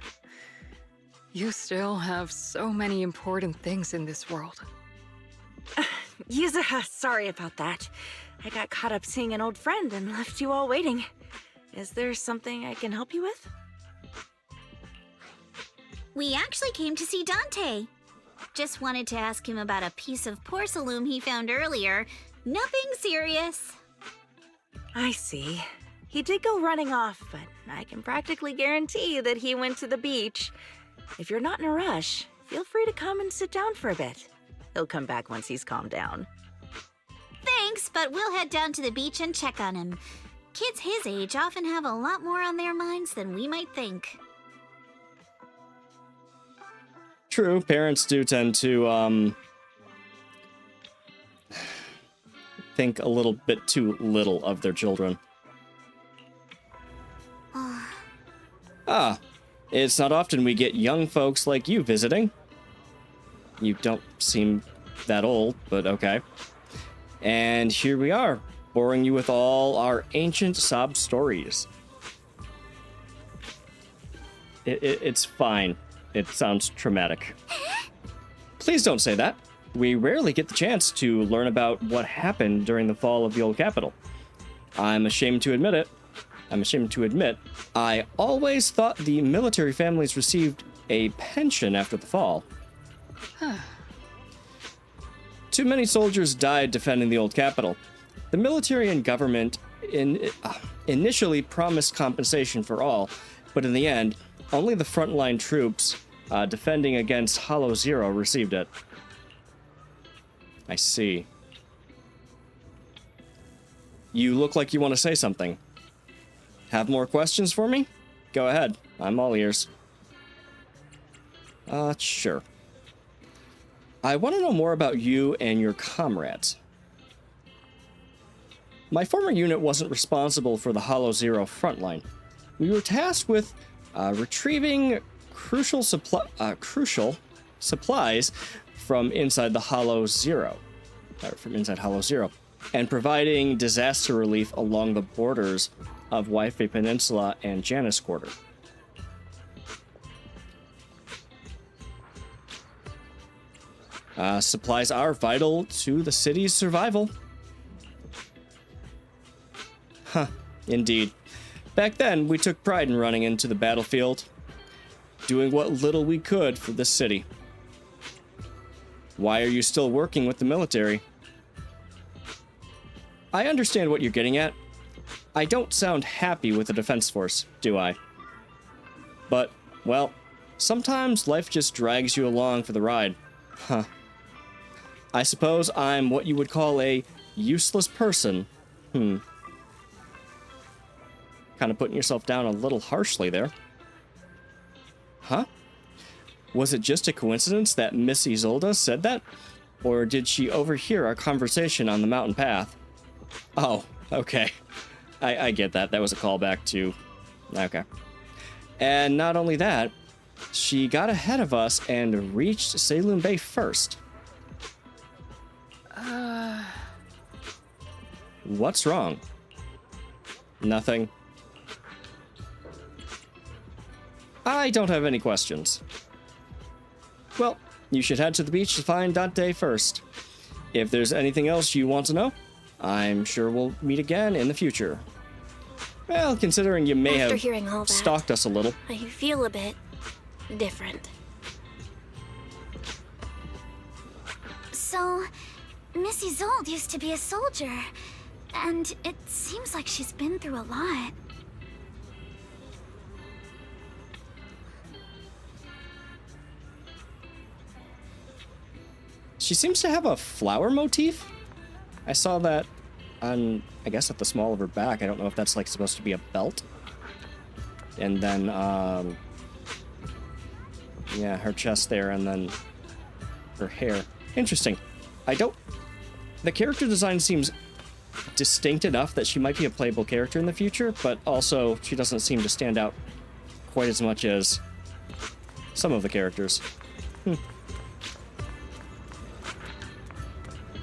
You still have so many important things in this world. Yuza, sorry about that. I got caught up seeing an old friend and left you all waiting. Is there something I can help you with? We actually came to see Dante. Just wanted to ask him about a piece of porcelain he found earlier. Nothing serious. I see. He did go running off, but I can practically guarantee that he went to the beach. If you're not in a rush, feel free to come and sit down for a bit. He'll come back once he's calmed down. Thanks, but we'll head down to the beach and check on him. Kids his age often have a lot more on their minds than we might think. True, parents do tend to, think a little bit too little of their children. It's not often we get young folks like you visiting. You don't seem that old, but okay. And here we are, boring you with all our ancient sob stories. It's fine. It sounds traumatic. Please don't say that. We rarely get the chance to learn about what happened during the fall of the old capital. I'm ashamed to admit, I always thought the military families received a pension after the fall. Too many soldiers died defending the old capital. The military and government initially promised compensation for all, but in the end, only the frontline troops defending against Hollow Zero received it. I see. You look like you want to say something. Have more questions for me? Go ahead. I'm all ears. Sure. I want to know more about you and your comrades. My former unit wasn't responsible for the Hollow Zero frontline. We were tasked with retrieving crucial supplies from inside the Hollow Zero, and providing disaster relief along the borders of Wi-Fi Peninsula and Janus Quarter. Supplies are vital to the city's survival. Huh, indeed. Back then, we took pride in running into the battlefield, doing what little we could for this city. Why are you still working with the military? I understand what you're getting at. I don't sound happy with the Defense Force, do I? But, well, sometimes life just drags you along for the ride. Huh. I suppose I'm what you would call a useless person. Kind of putting yourself down a little harshly there. Huh? Was it just a coincidence that Miss Isolde said that? Or did she overhear our conversation on the mountain path? Oh, okay. I get that. That was a callback to... Okay. And not only that, she got ahead of us and reached Saloon Bay first. What's wrong? Nothing. I don't have any questions. Well, you should head to the beach to find Dante first. If there's anything else you want to know, I'm sure we'll meet again in the future. Well, considering you may After have hearing all that, stalked us a little. I feel a bit different. So, Miss Isolde used to be a soldier, and it seems like she's been through a lot. She seems to have a flower motif. I saw that on, I guess, at the small of her back. I don't know if that's like supposed to be a belt. And then, yeah, her chest there, and then her hair. Interesting. The character design seems distinct enough that she might be a playable character in the future, but also she doesn't seem to stand out quite as much as some of the characters.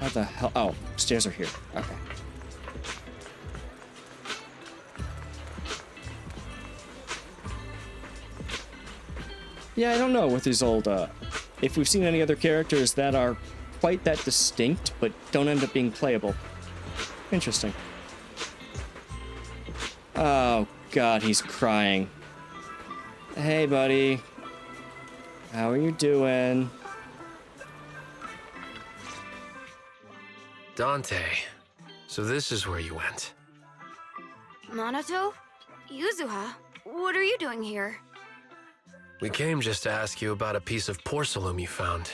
How the hell? Oh, stairs are here. Okay. Yeah, I don't know with these old, if we've seen any other characters that are quite that distinct, but don't end up being playable. Interesting. Oh, God, he's crying. Hey, buddy. How are you doing? Dante, so this is where you went. Minato? Yuzuha? What are you doing here? We came just to ask you about a piece of porcelain you found.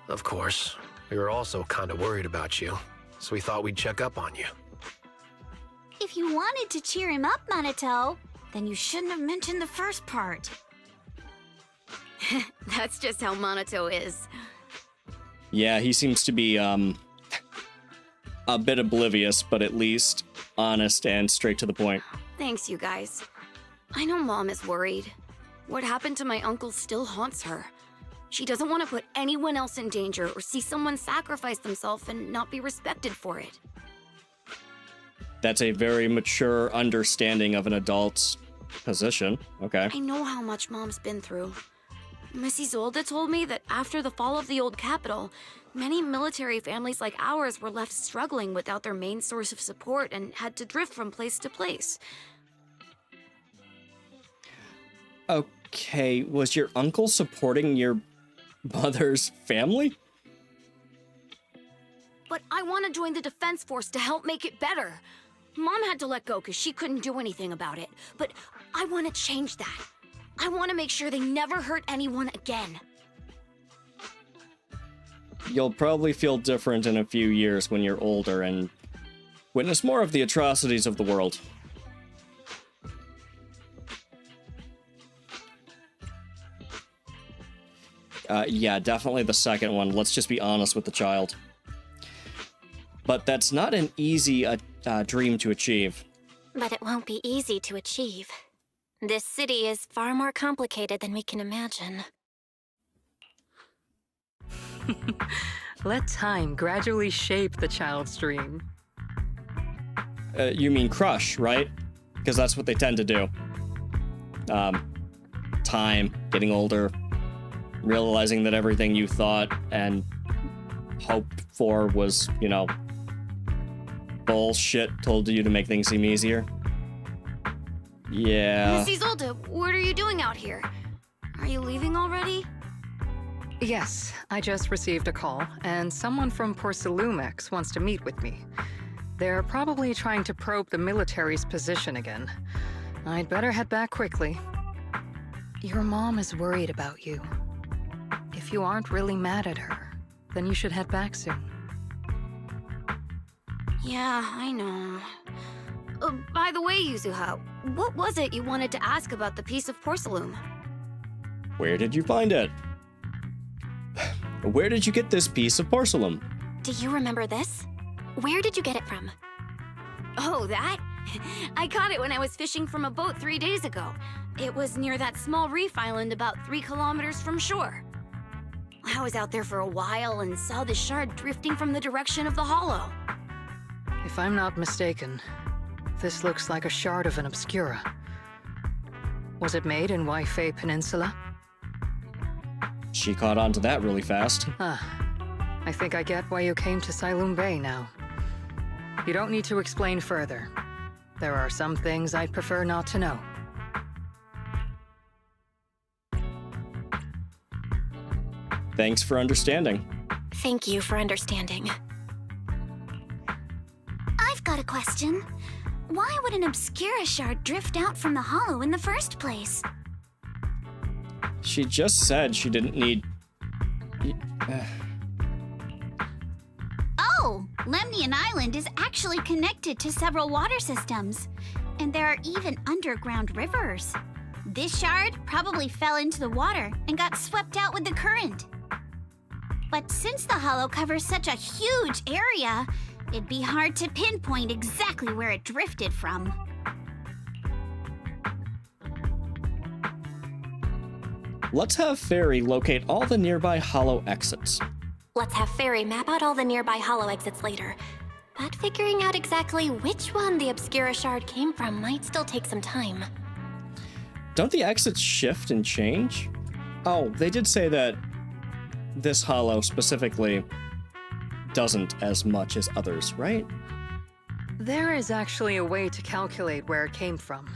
Of course, we were also kind of worried about you, so we thought we'd check up on you. If you wanted to cheer him up, Minato, then you shouldn't have mentioned the first part. That's just how Minato is. Yeah, he seems to be, a bit oblivious, but at least honest and straight to the point. Thanks, you guys. I know Mom is worried. What happened to my uncle still haunts her. She doesn't want to put anyone else in danger or see someone sacrifice themselves and not be respected for it. That's a very mature understanding of an adult's position. Okay. I know how much Mom's been through. Miss Isolde told me that after the fall of the old capital, many military families like ours were left struggling without their main source of support and had to drift from place to place. Okay, was your uncle supporting your mother's family? But I want to join the Defense Force to help make it better. Mom had to let go because she couldn't do anything about it. But I want to change that. I want to make sure they never hurt anyone again. You'll probably feel different in a few years when you're older and witness more of the atrocities of the world. Yeah, definitely the second one. Let's just be honest with the child. But that's not an easy dream to achieve. But it won't be easy to achieve. This city is far more complicated than we can imagine. Let time gradually shape the child's dream. You mean crush, right? Because that's what they tend to do. Time, getting older, realizing that everything you thought and hoped for was, you know, bullshit told you to make things seem easier. Yeah. Miss Isolde, what are you doing out here? Are you leaving already? Yes, I just received a call, and someone from Porcelumex wants to meet with me. They're probably trying to probe the military's position again. I'd better head back quickly. Your mom is worried about you. If you aren't really mad at her, then you should head back soon. Yeah, I know. By the way, Yuzuha, what was it you wanted to ask about the piece of porcelain? Where did you find it? Where did you get this piece of porcelain? Do you remember this? Where did you get it from? Oh, that? I caught it when I was fishing from a boat 3 days ago. It was near that small reef island about 3 kilometers from shore. I was out there for a while and saw the shard drifting from the direction of the hollow. If I'm not mistaken, this looks like a shard of an Obscura. Was it made in Waifei Peninsula? She caught on to that really fast. I think I get why you came to Silum Bay now. You don't need to explain further. There are some things I'd prefer not to know. Thanks for understanding. Thank you for understanding. I've got a question. Why would an Obscura shard drift out from the hollow in the first place? She just said she didn't need... Oh, Lemnian Island is actually connected to several water systems. And there are even underground rivers. This shard probably fell into the water and got swept out with the current. But since the hollow covers such a huge area, it'd be hard to pinpoint exactly where it drifted from. Let's have Fairy locate all the nearby hollow exits. Let's have Fairy map out all the nearby hollow exits later. But figuring out exactly which one the Obscura shard came from might still take some time. Don't the exits shift and change? Oh, they did say that this hollow specifically doesn't as much as others, right? There is actually a way to calculate where it came from.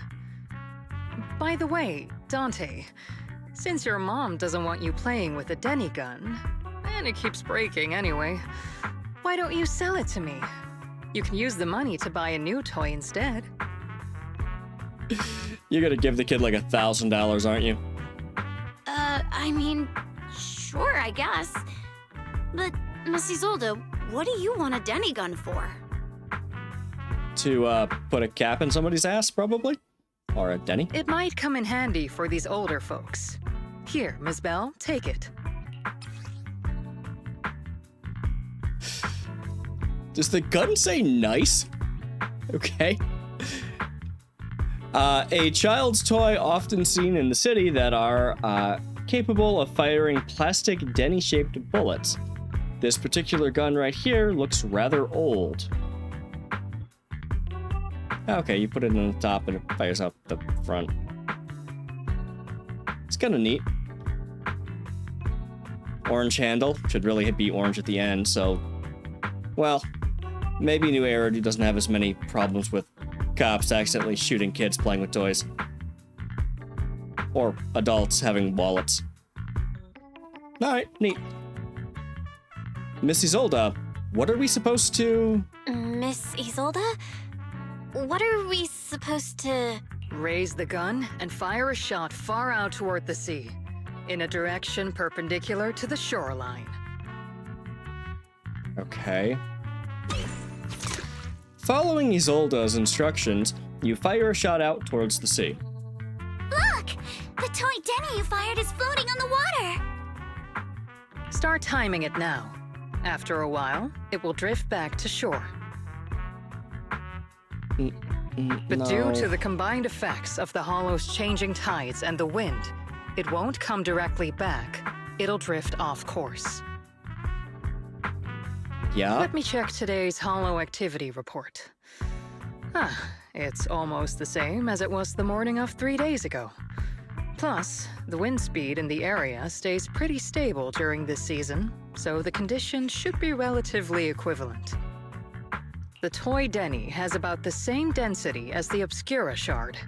By the way, Dante, since your mom doesn't want you playing with a Denny gun, and it keeps breaking anyway, why don't you sell it to me? You can use the money to buy a new toy instead. You're gonna give the kid like $1,000, aren't you? I mean, sure, I guess. But, Miss Isolde, what do you want a Denny gun for? To, put a cap in somebody's ass, probably? Or a Denny? It might come in handy for these older folks. Here, Ms. Bell, take it. Does the gun say nice? Okay. A child's toy often seen in the city that are capable of firing plastic Denny-shaped bullets. This particular gun right here looks rather old. Okay, you put it on the top and it fires out the front. It's kind of neat. Orange handle. Should really be orange at the end, so... Well, maybe New Era doesn't have as many problems with cops accidentally shooting kids playing with toys. Or adults having wallets. Alright, neat. Miss Isolde, what are we supposed to... Miss Isolde? What are we supposed to... Raise the gun and fire a shot far out toward the sea, in a direction perpendicular to the shoreline. Okay. Following Isolde's instructions, you fire a shot out towards the sea. Look! The toy Denny you fired is floating on the water! Start timing it now. After a while, it will drift back to shore. But due to the combined effects of the hollow's changing tides and the wind, it won't come directly back. It'll drift off course. Yeah? Let me check today's hollow activity report. It's almost the same as it was the morning of 3 days ago. Plus, the wind speed in the area stays pretty stable during this season, so the conditions should be relatively equivalent. The Toy Denny has about the same density as the Obscura Shard,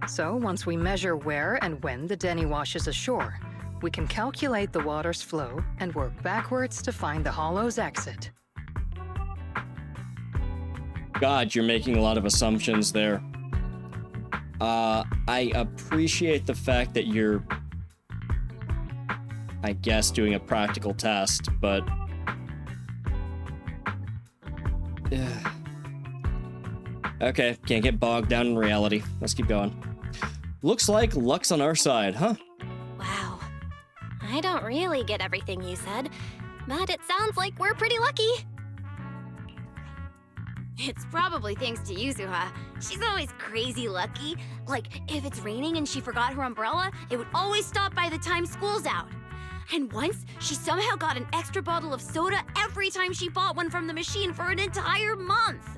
so once we measure where and when the Denny washes ashore, we can calculate the water's flow and work backwards to find the hollow's exit. God, you're making a lot of assumptions there. I appreciate the fact that you're, I guess, doing a practical test, but... Okay, can't get bogged down in reality. Let's keep going. Looks like luck's on our side, huh? Wow. I don't really get everything you said, but it sounds like we're pretty lucky. It's probably thanks to Yuzuha. She's always crazy lucky. Like, if it's raining and she forgot her umbrella, it would always stop by the time school's out. And once, she somehow got an extra bottle of soda every time she bought one from the machine for an entire month.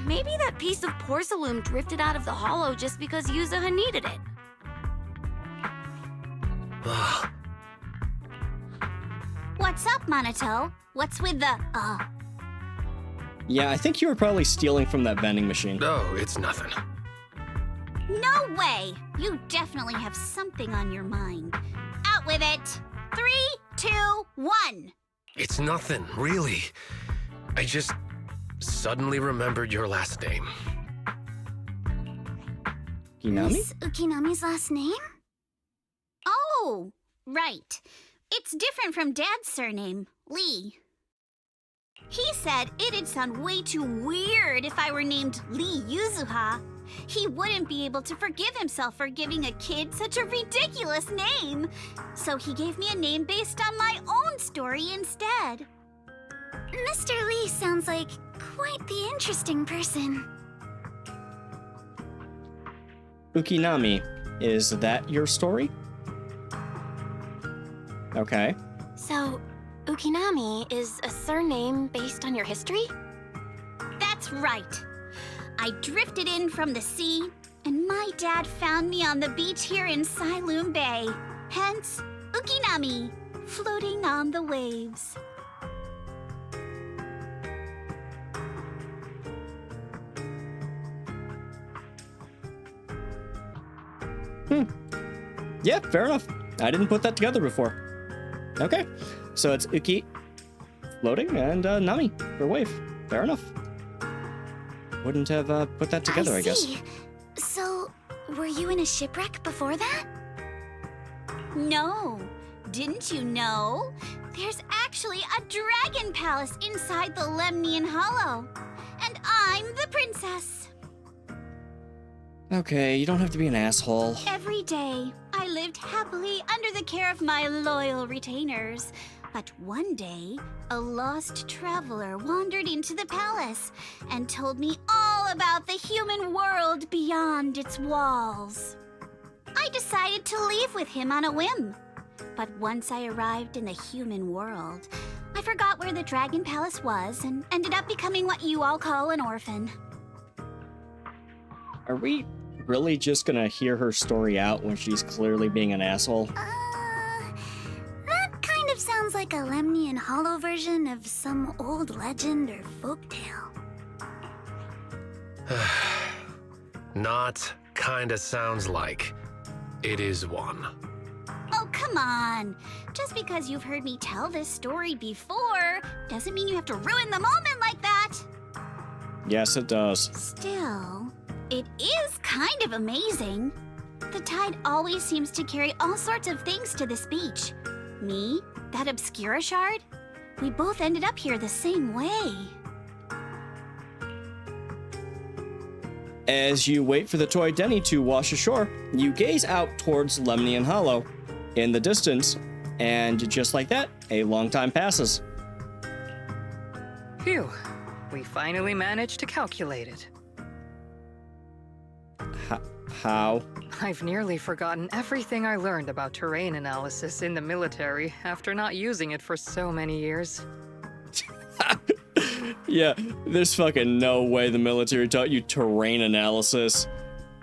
Maybe that piece of porcelain drifted out of the hollow just because Yuzuha needed it. What's up, Monato? What's with the, Yeah, I think you were probably stealing from that vending machine. No, it's nothing. No way! You definitely have something on your mind. Out with it! 3, 2, 1! It's nothing, really. I just suddenly remembered your last name. Ukinami? Miss Ukinami's last name? Oh, right. It's different from Dad's surname, Lee. He said it'd sound way too weird if I were named Lee Yuzuha. He wouldn't be able to forgive himself for giving a kid such a ridiculous name. So he gave me a name based on my own story instead. Mr. Lee sounds like quite the interesting person. Ukinami, is that your story? Okay. So, Ukinami is a surname based on your history? That's right. I drifted in from the sea, and my dad found me on the beach here in Sailoon Bay. Hence, Ukinami, floating on the waves. Yeah, fair enough. I didn't put that together before. Okay, so it's Uki floating and Nami for wave. Fair enough. Wouldn't have put that together, I guess. So, were you in a shipwreck before that? No. Didn't you know? There's actually a dragon palace inside the Lemnian Hollow. And I'm the princess. Okay, you don't have to be an asshole. Every day, I lived happily under the care of my loyal retainers. But one day, a lost traveler wandered into the palace and told me all about the human world beyond its walls. I decided to leave with him on a whim. But once I arrived in the human world, I forgot where the Dragon Palace was and ended up becoming what you all call an orphan. Are we really just gonna hear her story out when she's clearly being an asshole? That kind of sounds like a Lemnian Hollow version of some old legend or folktale. Not kinda sounds like. It is one. Oh, come on. Just because you've heard me tell this story before doesn't mean you have to ruin the moment like that. Yes, it does. Still, it is kind of amazing. The tide always seems to carry all sorts of things to this beach. Me, that Obscura shard, we both ended up here the same way. As you wait for the toy Denny to wash ashore, you gaze out towards Lemnian Hollow in the distance, and just like that, a long time passes. Phew. We finally managed to calculate it. How? I've nearly forgotten everything I learned about terrain analysis in the military after not using it for so many years. Yeah, there's fucking no way the military taught you terrain analysis.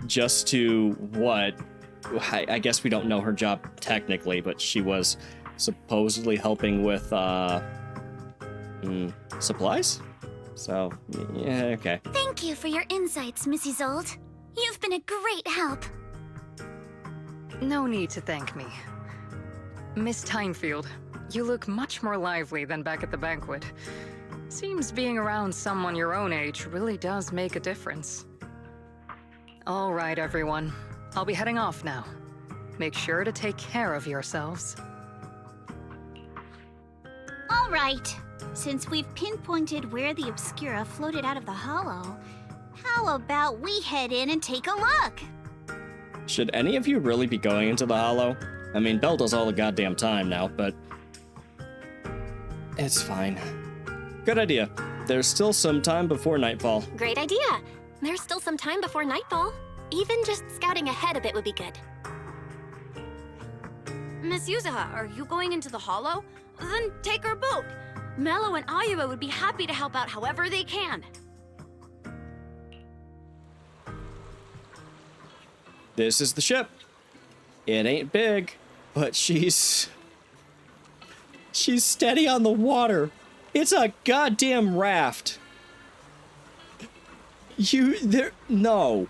just to what? I guess we don't know her job technically, but she was supposedly helping with supplies? So, yeah, okay. Thank you for your insights, Mrs. Old. You've been a great help. No need to thank me. Miss Tinefield, you look much more lively than back at the banquet. Seems being around someone your own age really does make a difference. All right, everyone. I'll be heading off now. Make sure to take care of yourselves. All right. Since we've pinpointed where the Obscura floated out of the hollow, how about we head in and take a look? Should any of you really be going into the hollow? I mean, Belle does all the goddamn time now, but it's fine. Good idea. There's still some time before nightfall. Great idea. There's still some time before nightfall. Even just scouting ahead a bit would be good. Miss Yuzuha, are you going into the hollow? Then take our boat. Mello and Ayuba would be happy to help out however they can. This is the ship. It ain't big, but she's steady on the water. It's a goddamn raft. No.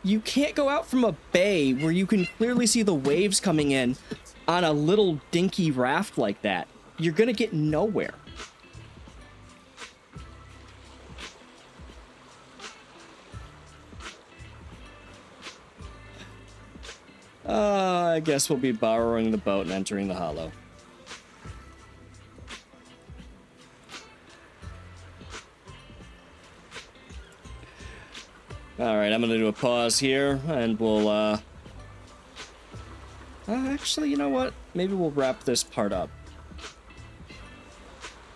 You can't go out from a bay where you can clearly see the waves coming in on a little dinky raft like that. You're gonna get nowhere. I guess we'll be borrowing the boat and entering the hollow. Alright, I'm gonna do a pause here, and we'll, actually, you know what? Maybe we'll wrap this part up.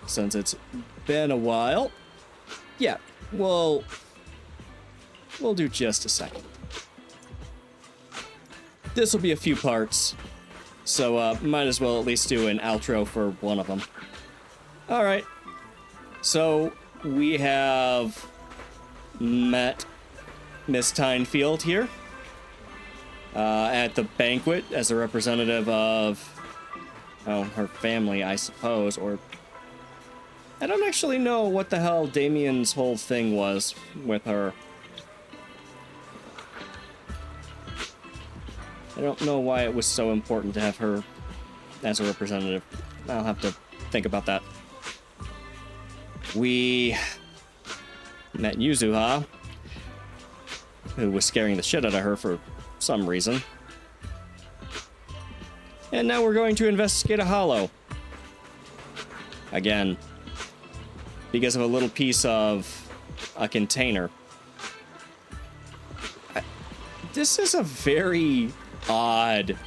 Since it's been a while. Yeah, we'll do just a second. This will be a few parts, so might as well at least do an outro for one of them. Alright, so we have met Miss Tinefield here at the banquet as a representative of, her family, I suppose, or I don't actually know what the hell Damien's whole thing was with her. I don't know why it was so important to have her as a representative. I'll have to think about that. We met Yuzuha, who was scaring the shit out of her for some reason. And now we're going to investigate a hollow. Again, because of a little piece of a container. This is a very odd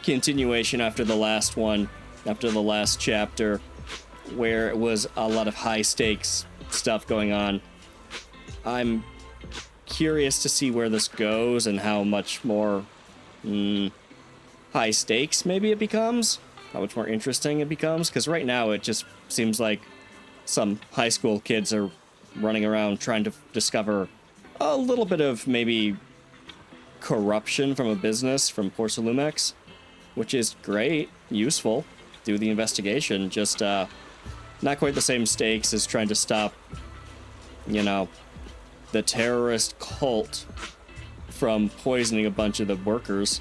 continuation after the last one, after the last chapter, where it was a lot of high stakes stuff going on. I'm curious to see where this goes and how much more high stakes maybe it becomes, how much more interesting it becomes, because right now it just seems like some high school kids are running around trying to discover a little bit of maybe corruption from a business from Porcelumex, which is great, useful, do the investigation, just not quite the same stakes as trying to stop, the terrorist cult from poisoning a bunch of the workers.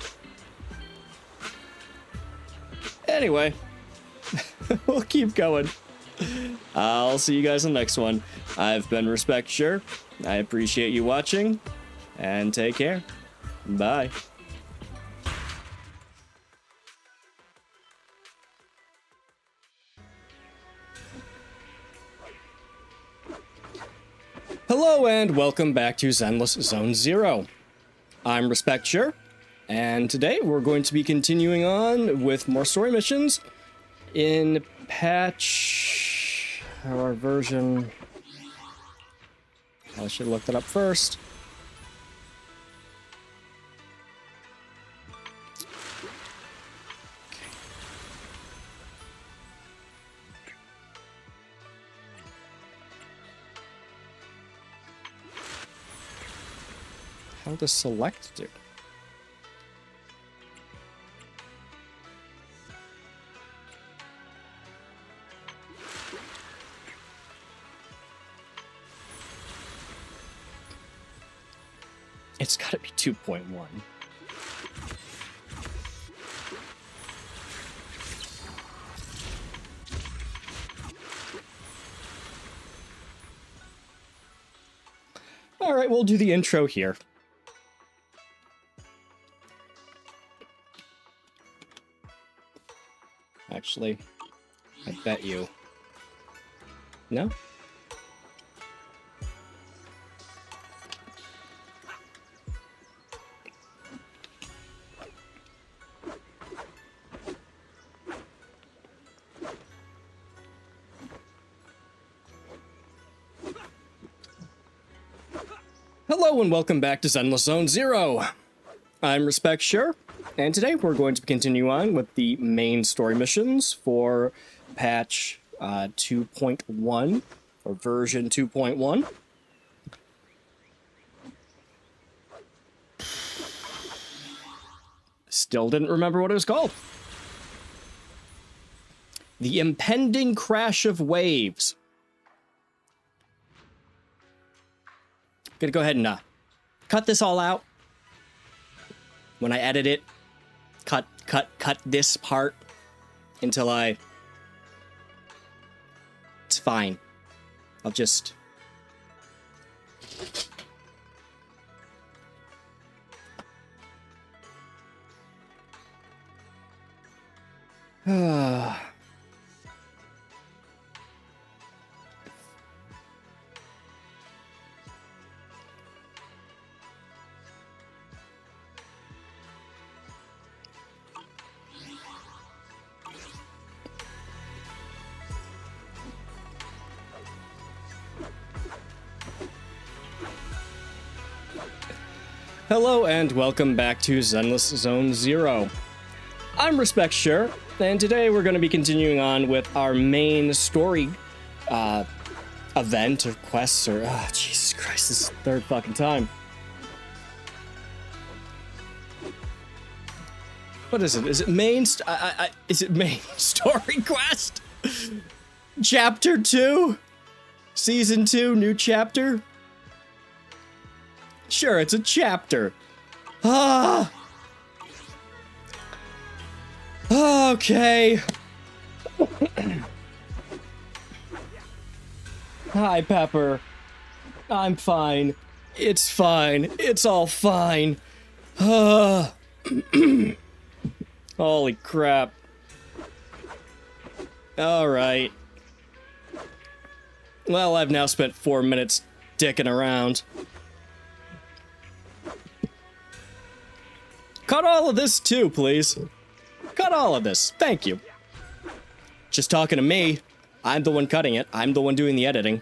Anyway, we'll keep going. I'll see you guys in the next one. I've been Respect Sure. I appreciate you watching, and take care. Bye. Hello and welcome back to Zenless Zone Zero. I'm Respect Sure, and today we're going to be continuing on with more story missions in patch or version. I should look that up first. How hell does select do? It's gotta be 2.1. Alright, we'll do the intro here. Actually, I bet you. No? Hello and welcome back to Zenless Zone Zero. I'm Respect Sure, and today we're going to continue on with the main story missions for patch 2.1, or version 2.1. Still didn't remember what it was called. The Impending Crash of Waves. Gonna go ahead and cut this all out. When I edit it, cut this part until it's fine. I'll just... Hello and welcome back to Zenless Zone Zero. I'm Respect Sure, and today we're going to be continuing on with our main story event or quests or... Oh, Jesus Christ, this is the third fucking time. What is it? Is it main... is it main story quest? Chapter 2? Season 2, new chapter? Sure, it's a chapter. Ah! Okay. Hi, Pepper. I'm fine. It's fine. It's all fine. Holy crap. Alright. Well, I've now spent 4 minutes dicking around. Cut all of this too, please. Cut all of this. Thank you. Just talking to me. I'm the one cutting it. I'm the one doing the editing.